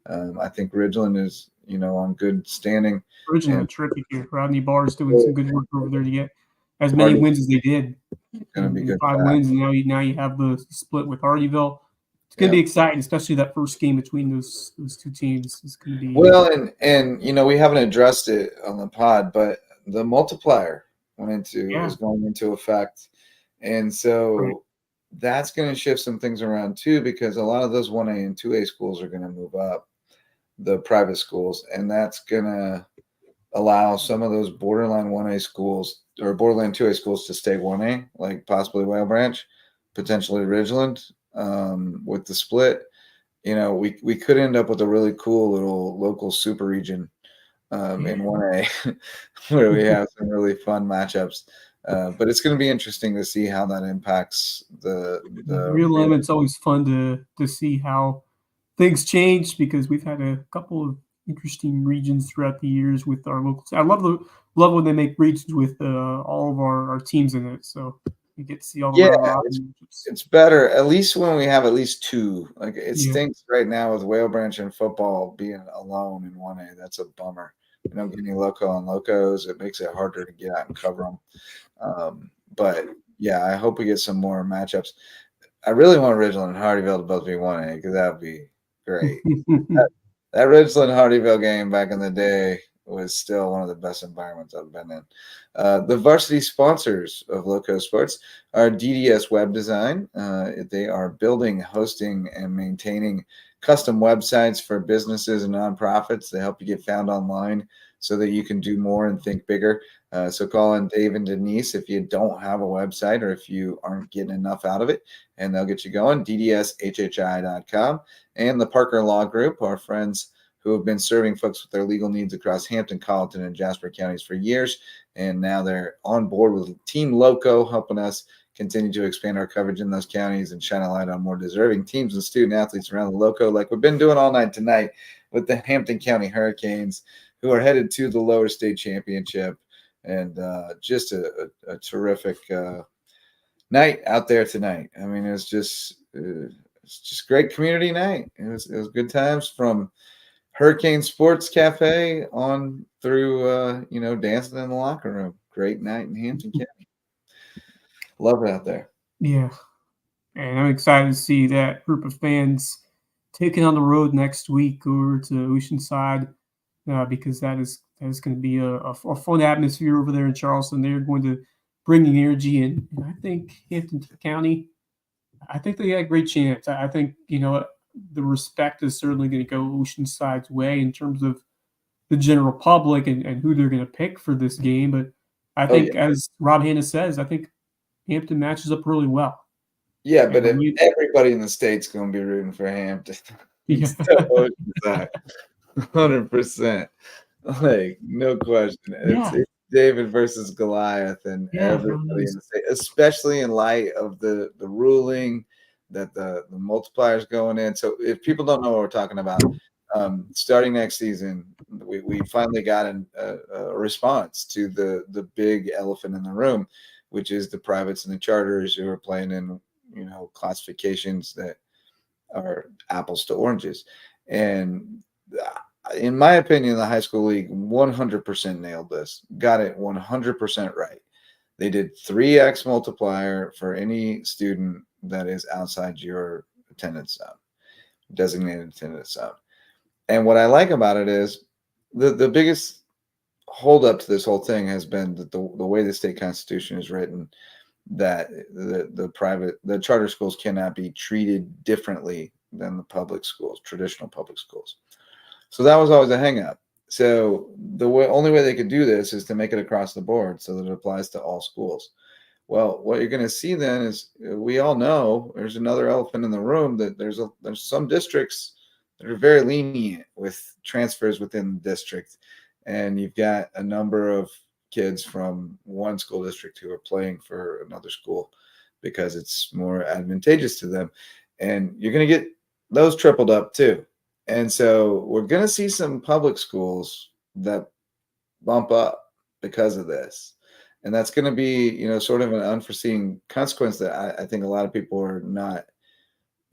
I think Ridgeland is, on good standing. Ridgeland, terrific year. Rodney Barr is doing some good work over there to get as many wins as they did. Going to be good. 5 wins, and now you have the split with Hardyville. It's going to be exciting, especially that first game between those two teams. It's going to be and we haven't addressed it on the pod, but the multiplier is going into effect, and so that's going to shift some things around too, because a lot of those 1A and 2A schools are going to move up, the private schools, and that's going to allow some of those borderline 1A schools or borderline 2A schools to stay 1A, like possibly Whale Branch, potentially Ridgeland. With the split, we could end up with a really cool little local super region in 1A where we have some really fun matchups. But it's going to be interesting to see how that impacts the real limit. It's always fun to see how things change, because we've had a couple of interesting regions throughout the years with our locals. I love when they make regions with all of our teams in it. So you get to see all the it's better, at least when we have at least two. Like, it stinks right now with Whale Branch and football being alone in 1A. That's a bummer. We don't get any Lowco on Locos. It makes it harder to get out and cover them. But yeah, I hope we get some more matchups. I really want Ridgeland and Hardyville to both be 1A, because that would be great. that Ridgeland Hardyville game back in the day was still one of the best environments I've been in. The varsity sponsors of Lowco Sports are DDS Web Design. They are building, hosting, and maintaining custom websites for businesses and nonprofits. They help you get found online so that you can do more and think bigger. So call in Dave and Denise if you don't have a website or if you aren't getting enough out of it, and they'll get you going. DDSHHI.com. And the Parker Law Group, our friends who have been serving folks with their legal needs across Hampton, Colleton, and Jasper counties for years. And now they're on board with Team Lowco, helping us continue to expand our coverage in those counties and shine a light on more deserving teams and student athletes around the Lowco, like we've been doing all night tonight with the Hampton County Hurricanes, who are headed to the lower state championship. And just a terrific night out there tonight. I mean, it's just great community night. It was good times, from Hurricane Sports Cafe on through dancing in the locker room. great night in Hampton County. Love it out there. Yeah. And I'm excited to see that group of fans taking on the road next week over to Oceanside, because that is going to be a fun atmosphere over there in Charleston. They're going to bring the energy, and I think Hampton County, I think they got a great chance. I think, the respect is certainly going to go Oceanside's way in terms of the general public and who they're going to pick for this game. But I think, as Rob Hanna says, I think Hampton matches up really well. Yeah, but if everybody in the state's going to be rooting for Hampton, Yeah. 100%, like no question. It's David versus Goliath, and everybody in the state, especially in light of the ruling that the multipliers going in. So if people don't know what we're talking about, starting next season, we finally got a response to the big elephant in the room, which is the privates and the charters who are playing in classifications that are apples to oranges. And in my opinion, the high school league 100% nailed this, got it 100% right. They did 3x multiplier for any student that is outside your attendance zone, designated attendance zone. And what I like about it is the biggest holdup to this whole thing has been that the way the state constitution is written, that the charter schools cannot be treated differently than the public schools, traditional public schools. So that was always a hang up. So the only way they could do this is to make it across the board so that it applies to all schools. Well, what you're going to see then is, we all know there's another elephant in the room, that there's some districts that are very lenient with transfers within the district. And you've got a number of kids from one school district who are playing for another school because it's more advantageous to them. And you're going to get those tripled up too. And so we're going to see some public schools that bump up because of this. And that's going to be, sort of an unforeseen consequence that I think a lot of people are not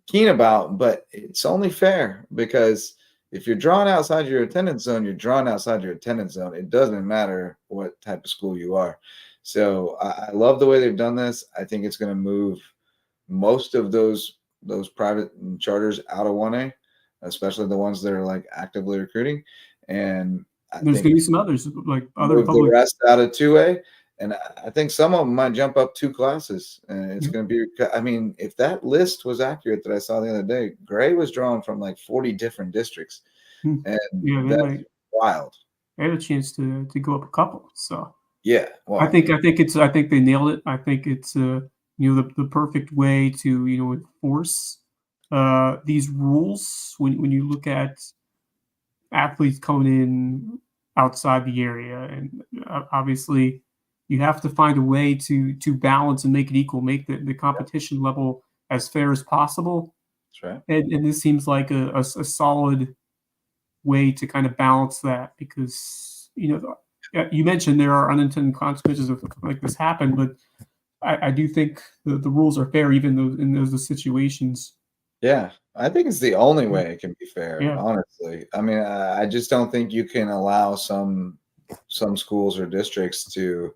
keen about, but it's only fair, because if you're drawn outside your attendance zone, you're drawn outside your attendance zone. It doesn't matter what type of school you are. So I love the way they've done this. I think it's going to move most of those private charters out of 1A, especially the ones that are like actively recruiting. And there's going to be some others, like other move public, the rest out of 2A. And I think some of them might jump up 2 classes. And it's going to be, I mean, if that list was accurate that I saw the other day, Gray was drawn from like 40 different districts. And that's wild. They had a chance to go up a couple. So yeah, well, I think they nailed it. I think it's the perfect way to enforce these rules when you look at athletes coming in outside the area. And obviously you have to find a way to balance and make it equal, make the competition level as fair as possible. That's right. And this seems like a solid way to kind of balance that, because you mentioned there are unintended consequences of like this happen, but I do think the rules are fair even in those situations. Yeah, I think it's the only way it can be fair, honestly. I mean, I just don't think you can allow some schools or districts to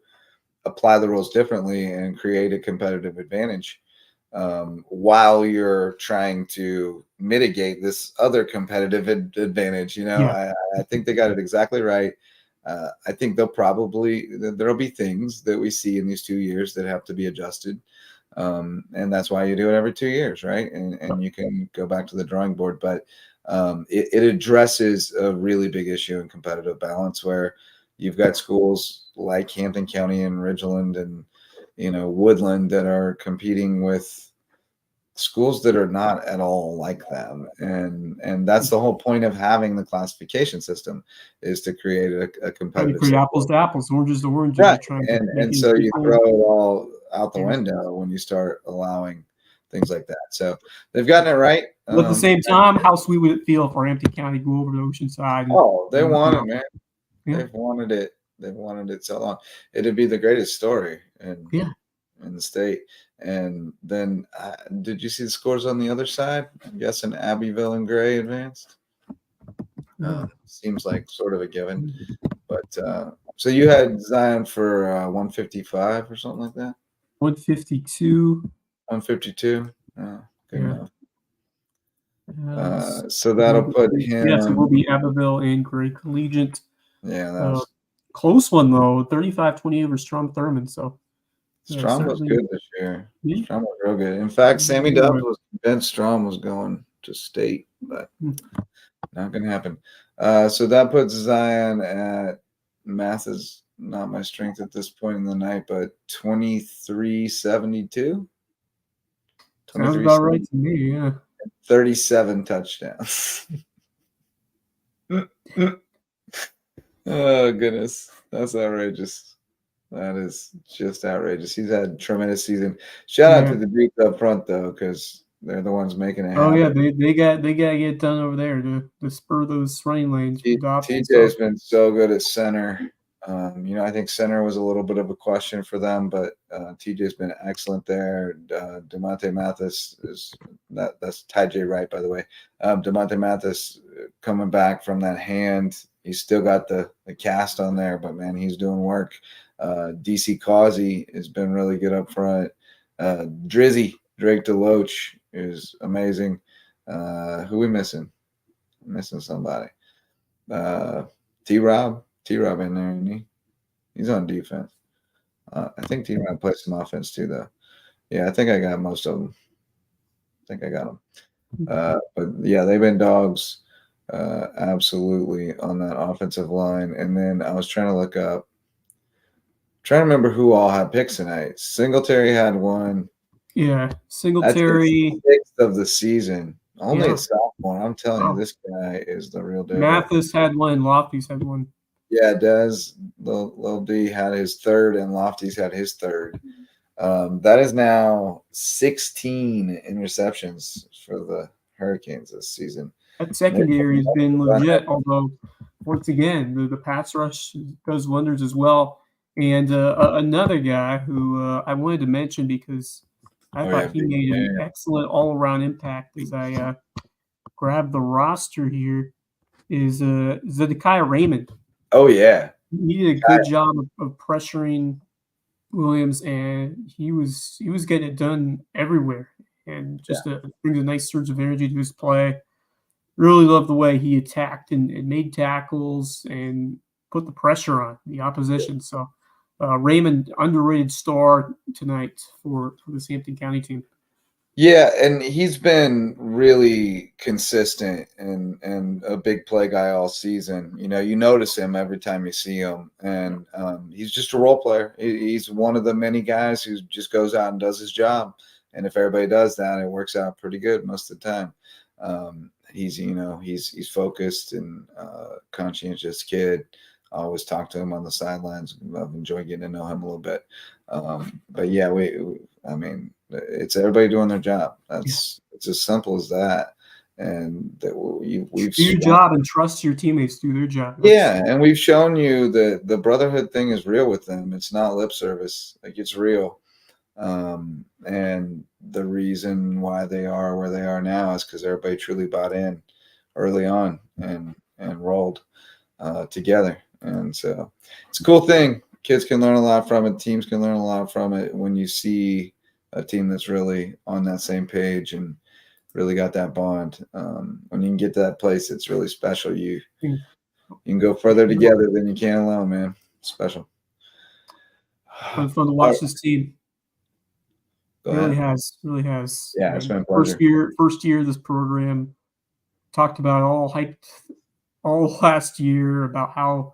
apply the rules differently and create a competitive advantage while you're trying to mitigate this other competitive advantage. I think they got it exactly right. I think there'll be things that we see in these 2 years that have to be adjusted. And that's why you do it every 2 years, right? And you can go back to the drawing board, but it addresses a really big issue in competitive balance, where you've got schools like Hampton County and Ridgeland and Woodland that are competing with schools that are not at all like them, and that's the whole point of having the classification system, is to create a competitive. Create apples to apples, oranges to oranges, right? And so you throw it all out the window when you start allowing things like that. So they've gotten it right. But at the same time, how sweet would it feel for Hampton County to go over to Oceanside? They want it, man. Yeah. They've wanted it. They've wanted it so long. It'd be the greatest story in the state. And then, did you see the scores on the other side? I'm guessing Abbeville and Gray advanced. Seems like sort of a given, but So you had Zion for 155 or something like that? 152. 152? Oh, good Yeah. enough. So that'll put him. Yes, it will be Abbeville and Gray Collegiate. Yeah, that was close one though. 35-20 over Strom Thurmond. So Strom was good this year. Yeah. Strom was real good. In fact, Sammy Dubs was convinced Strom was going to state, but not going to happen. So that puts Zion at math is not my strength at this point in the night, but 2372. Sounds about right to me, yeah. 37 touchdowns. Oh, goodness. That's outrageous. That is just outrageous. He's had a tremendous season. Shout out to the Greeks up front, though, because they're the ones making it happen. Oh, yeah, they got to get done over there to spur those running lanes. TJ's been so good at center. I think center was a little bit of a question for them, but TJ's been excellent there. DeMonte Mathis that's Ty J. Wright, by the way. DeMonte Mathis coming back from that hand. He's still got the cast on there, but man, he's doing work. DC Causey has been really good up front. Drake DeLoach is amazing. Who we missing? Missing somebody. T-Rob in there, isn't he? He's on defense. I think T-Rob plays some offense too, though. Yeah, I think I got most of them. I think I got them. But yeah, they've been dogs, absolutely, on that offensive line. And then I was trying to look up, trying to remember who all had picks tonight. Singletary had one. Yeah, Singletary. That's the sixth of the season. Only a sophomore. I'm telling you, this guy is the real deal. Mathis had one. Lofty's had one. Yeah, Dez, Lil D had his third, and Lofty's had his third. That is now 16 interceptions for the Hurricanes this season. That secondary has been legit, although, once again, the pass rush does wonders as well. And another guy who I wanted to mention because I thought he made an excellent all-around impact as I grabbed the roster here is Zedekiah Raymond. Oh, yeah. He did a good job of pressuring Williams, and he was getting it done everywhere. And just brings a nice surge of energy to his play. Really love the way he attacked and made tackles and put the pressure on the opposition. So Raymond, underrated star tonight for this Hampton County team. Yeah, and he's been really consistent and a big play guy all season. You notice him every time you see him, and he's just a role player. He's one of the many guys who just goes out and does his job. And if everybody does that, it works out pretty good most of the time. He's focused and conscientious kid. I always talk to him on the sidelines. I've enjoyed getting to know him a little bit. But yeah, it's everybody doing their job. It's as simple as that. And that we've do your job and trust your teammates do their job. And we've shown you that the brotherhood thing is real with them. It's not lip service. Like, it's real. And the reason why they are where they are now is because everybody truly bought in early on and rolled together. And so it's a cool thing. Kids can learn a lot from it. Teams can learn a lot from it when you see a team that's really on that same page and really got that bond. When you can get to that place, it's really special. You can go further together than you can alone, man. It's special. Fun to watch this team. Really has. Yeah, it's been a pleasure. First year of this program. Talked about all last year about how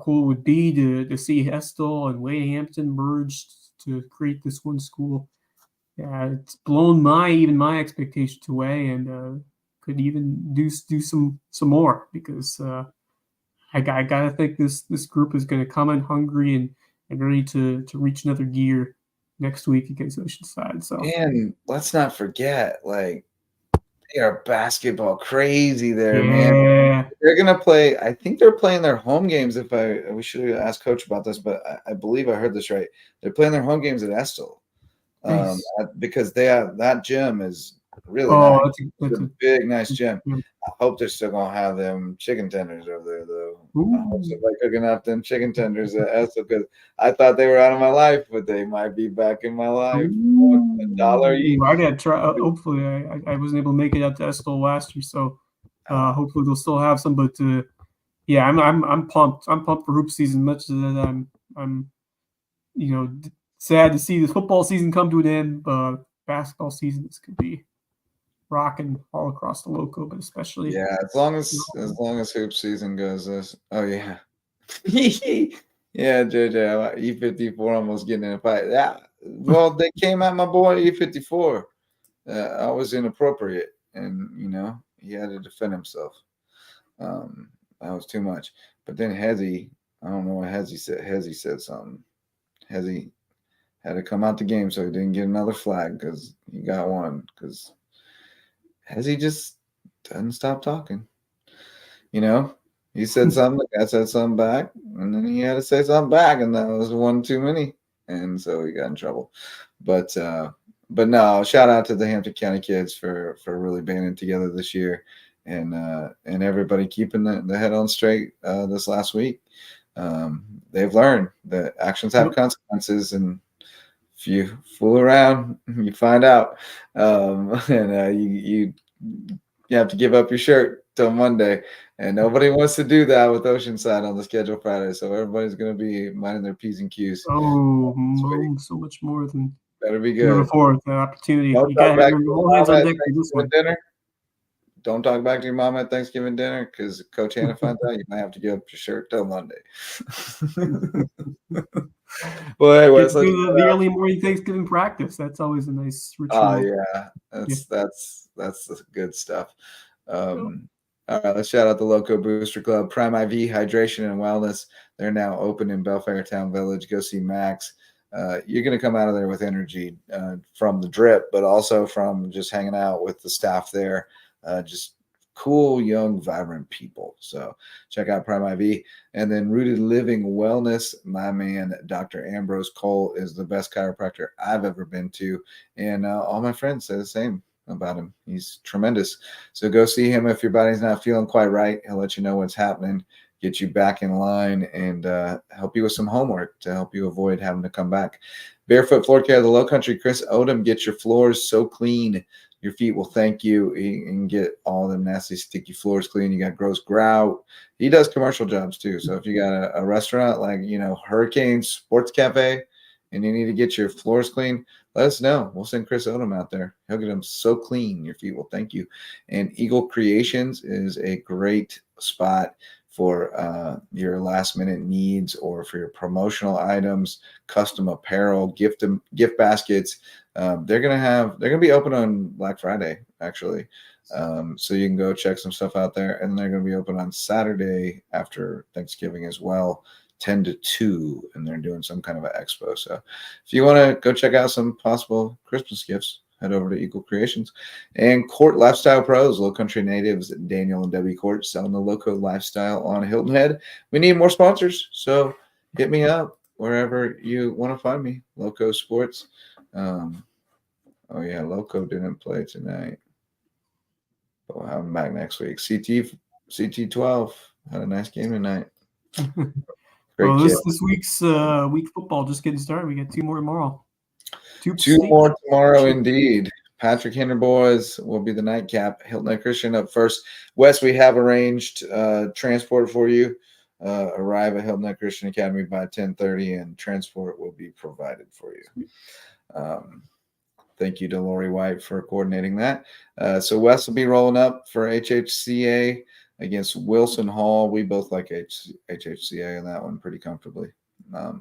cool it would be to see Hestel and Wade Hampton merged to create this one school. Yeah, it's blown my expectations away, and could even do some more because I gotta think this group is going to come in hungry and ready to reach another gear next week against Oceanside. So, and let's not forget, like, they are basketball crazy there, man. They're gonna play. I think they're playing their home games. We should have asked Coach about this, but I believe I heard this right. They're playing their home games at Estill, because they have that gym is really nice. It's a big, nice gym. I hope they're still gonna have them chicken tenders over there, though. I hope somebody cooking up them chicken tenders at Esso because I thought they were out of my life, but they might be back in my life. $1 each. I gotta try. Hopefully, I wasn't able to make it out to Estill last year, so hopefully they'll still have some. But yeah, I'm pumped. I'm pumped for hoop season. Much as I'm sad to see this football season come to an end. Basketball season is gonna be rocking all across the Lowco, but especially as long as hoop season goes. Oh yeah, yeah, JJ, E54 almost getting in a fight. Yeah, well, they came at my boy E54. I was inappropriate, and he had to defend himself. That was too much. But then Hezzy, I don't know what Hezzy said. Hezzy said something. Hezzy had to come out the game so he didn't get another flag because he got one. Because Hezzy just doesn't stop talking. He said something, the guy said something back, and then he had to say something back, and that was one too many. And so he got in trouble. But no, shout out to the Hampton County kids for really banding together this year and everybody keeping the head on straight this last week. They've learned that actions have consequences, and if you fool around, you find out. And you have to give up your shirt till Monday, and nobody wants to do that with Oceanside on the schedule Friday. So everybody's going to be minding their P's and Q's. Oh, so much more than better be good. Before the opportunity, you got to have your whole hands on deck for this one. Dinner. Don't talk back to your mom at Thanksgiving dinner because Coach Hannah finds out you might have to give up your shirt till Monday. Well, anyway, the early morning Thanksgiving practice. That's always a nice ritual. Oh yeah, that's the good stuff. All right, let's shout out the Lowco Booster Club, Prime IV Hydration and Wellness. They're now open in Belfair Town Village. Go see Max. You're going to come out of there with energy from the drip, but also from just hanging out with the staff there. Just cool, young, vibrant people. So check out Prime IV. And then Rooted Living Wellness. My man, Dr. Ambrose Cole, is the best chiropractor I've ever been to. And all my friends say the same about him. He's tremendous. So go see him if your body's not feeling quite right. He'll let you know what's happening, get you back in line, and help you with some homework to help you avoid having to come back. Barefoot Floor Care of the Low Country, Chris Odom, get your floors so clean. Your feet will thank you. You can get all the nasty, sticky floors clean. You got gross grout. He does commercial jobs too. So if you got a restaurant like, Hurricane Sports Cafe and you need to get your floors clean, let us know. We'll send Chris Odom out there. He'll get them so clean. Your feet will thank you. And Eagle Creations is a great spot for your last minute needs or for your promotional items, custom apparel, gift baskets. They're gonna be open on Black Friday actually, so you can go check some stuff out there, and they're gonna be open on Saturday after Thanksgiving as well, 10 to 2, and they're doing some kind of an expo. So if you want to go check out some possible Christmas gifts, head over to Eagle Creations. And Court Lifestyle Pros, Low Country natives, Daniel and Debbie Court, selling the Lowco lifestyle on Hilton Head. We need more sponsors, so hit me up wherever you want to find me. Lowco Sports. Oh yeah, Lowco didn't play tonight, but we'll have them back next week. CT12 had a nice game tonight. Well, this week's week football just getting started. We got 2 more tomorrow. Two more tomorrow, indeed. Patrick Hinder boys will be the nightcap. Hilton Head Christian up first. Wes, we have arranged transport for you. Arrive at Hilton Head Christian Academy by 10:30, and transport will be provided for you. Thank you to Lori White for coordinating that. So Wes will be rolling up for HHCA against Wilson Hall. We both like HHCA in that one pretty comfortably.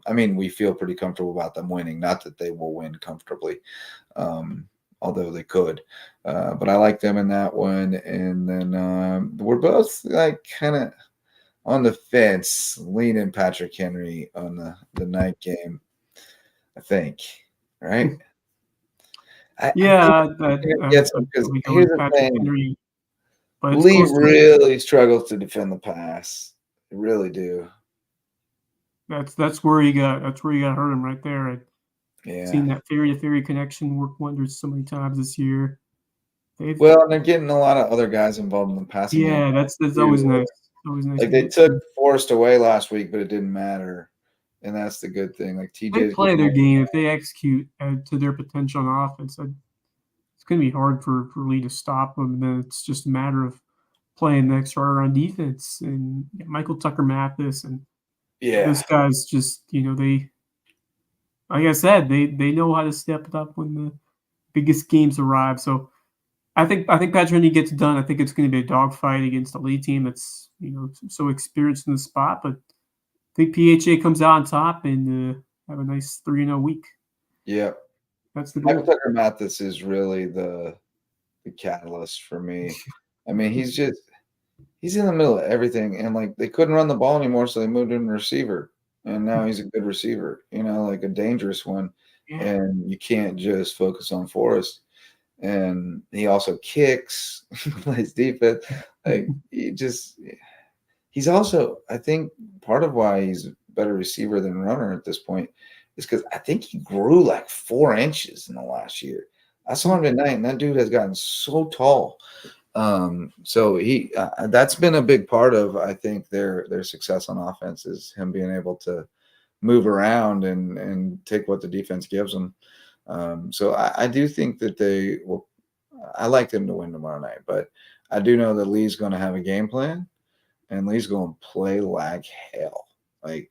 We feel pretty comfortable about them winning. Not that they will win comfortably, although they could. But I like them in that one. And then we're both like kind of on the fence, leaning Patrick Henry on the night game, I think. Right? Yeah. Here's the thing. Henry, Lee really struggles to defend the pass. They really do. That's where you got hurt him right there. I've seen that theory to theory connection work wonders so many times this year. They're getting a lot of other guys involved in the passing game. That's always nice. always nice. Like they took Forrest away last week, but it didn't matter, and that's the good thing. Like TJ, they play their game. If they execute to their potential on offense, it's going to be hard for Lee to stop them. And then it's just a matter of playing the extra harder on defense. And Michael Tucker Mathis and those guys just, they, like I said, they know how to step it up when the biggest games arrive. So I think Patrick gets done. I think it's going to be a dogfight against a Lee team that's so experienced in the spot. But I think PHA comes out on top and have a nice 3-0 week. Yeah, that's the goal. Michael Tucker Mathis is really the catalyst for me. I mean, he's in the middle of everything, and like they couldn't run the ball anymore, so they moved him to receiver, and now he's a good receiver. Like a dangerous one, and you can't just focus on Forrest. And he also kicks, plays defense. Like he's also, I think part of why he's a better receiver than runner at this point is because I think he grew like 4 inches in the last year. I saw him tonight, and that dude has gotten so tall. So he that's been a big part of, I think, their success on offense is him being able to move around and take what the defense gives them. So I do think that they will. I like them to win tomorrow night, but I do know that Lee's going to have a game plan, and Lee's going to play like hell. Like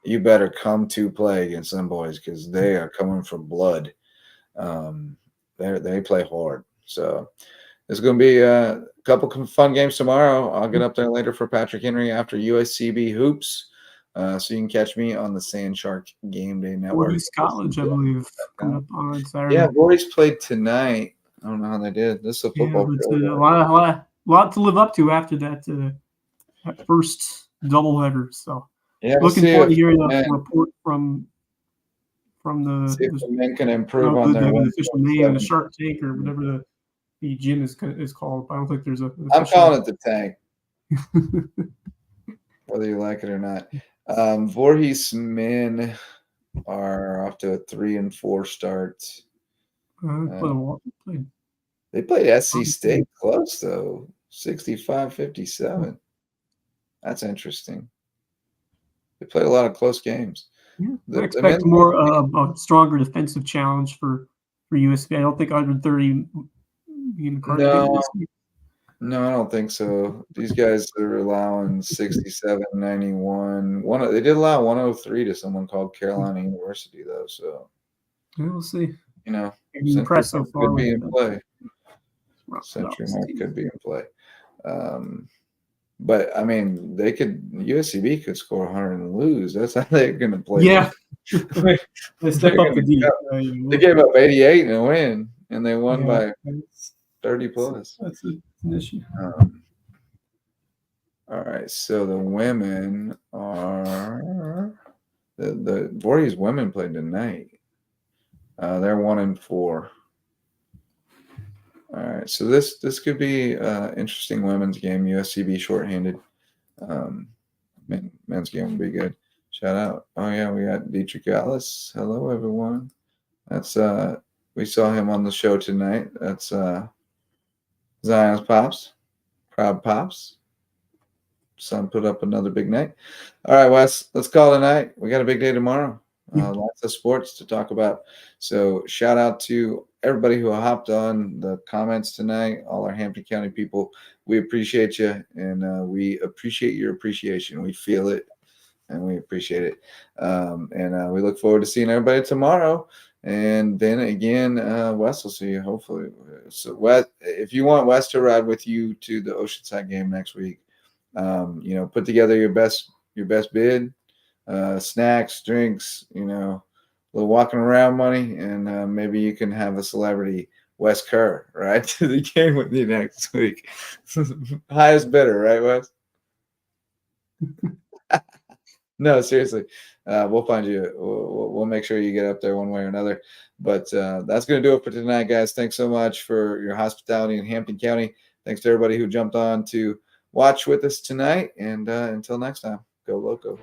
you better come to play against them boys because they are coming for blood. They play hard. So it's going to be a couple of fun games tomorrow. I'll get up there later for Patrick Henry after USCB hoops. So you can catch me on the Sand Shark Game Day Network. Voorhees College, I believe, coming up on Saturday. Yeah, Voorhees played tonight. I don't know how they did. This is a football field. A lot to live up to after that first doubleheader. So looking forward to hearing a report from the see if the men can improve on their the official name, the Shark Tank or whatever the gym is called. I don't think there's a. I'm calling it the Tank, whether you like it or not. Voorhees men are off to a 3-4 start. They played SC State close though, 65-57. That's interesting. They played a lot of close games. Yeah, I expect more a stronger defensive challenge for USC. I don't think 130 being No, I don't think so. These guys are allowing 67, 91. They did allow 103 to someone called Carolina University though. So we'll see. Impressed so far. Could be in play. Century Mark could be in play. But I mean, USCB could score 100 and lose. That's how they're going to play. Yeah, they step up the deep. They gave up 88 and a win, and they won by 30 plus. That's an issue. All right, so the women are the Voorhees women played tonight. They're 1-4. All right, so this could be interesting women's game. USCB shorthanded. Men's game will be good. Shout out! Oh yeah, we got Dietrich Alice. Hello everyone. That's we saw him on the show tonight. That's Zion's pops, proud pops. Son put up another big night. All right, Wes, let's call it a night. We got a big day tomorrow. Lots of sports to talk about. So shout out to everybody who hopped on the comments tonight, all our Hampton County people. We appreciate you, and we appreciate your appreciation. We feel it, and we appreciate it. And we look forward to seeing everybody tomorrow. And then again, Wes will see you hopefully. So Wes, if you want Wes to ride with you to the Oceanside game next week, put together your best bid. Snacks, drinks, a little walking around money, and maybe you can have a celebrity, Wes Kerr, right, to the game with you next week. Highest bidder, right, Wes? No, seriously. We'll find you. We'll make sure you get up there one way or another. But that's going to do it for tonight, guys. Thanks so much for your hospitality in Hampton County. Thanks to everybody who jumped on to watch with us tonight. And until next time, go Lowco.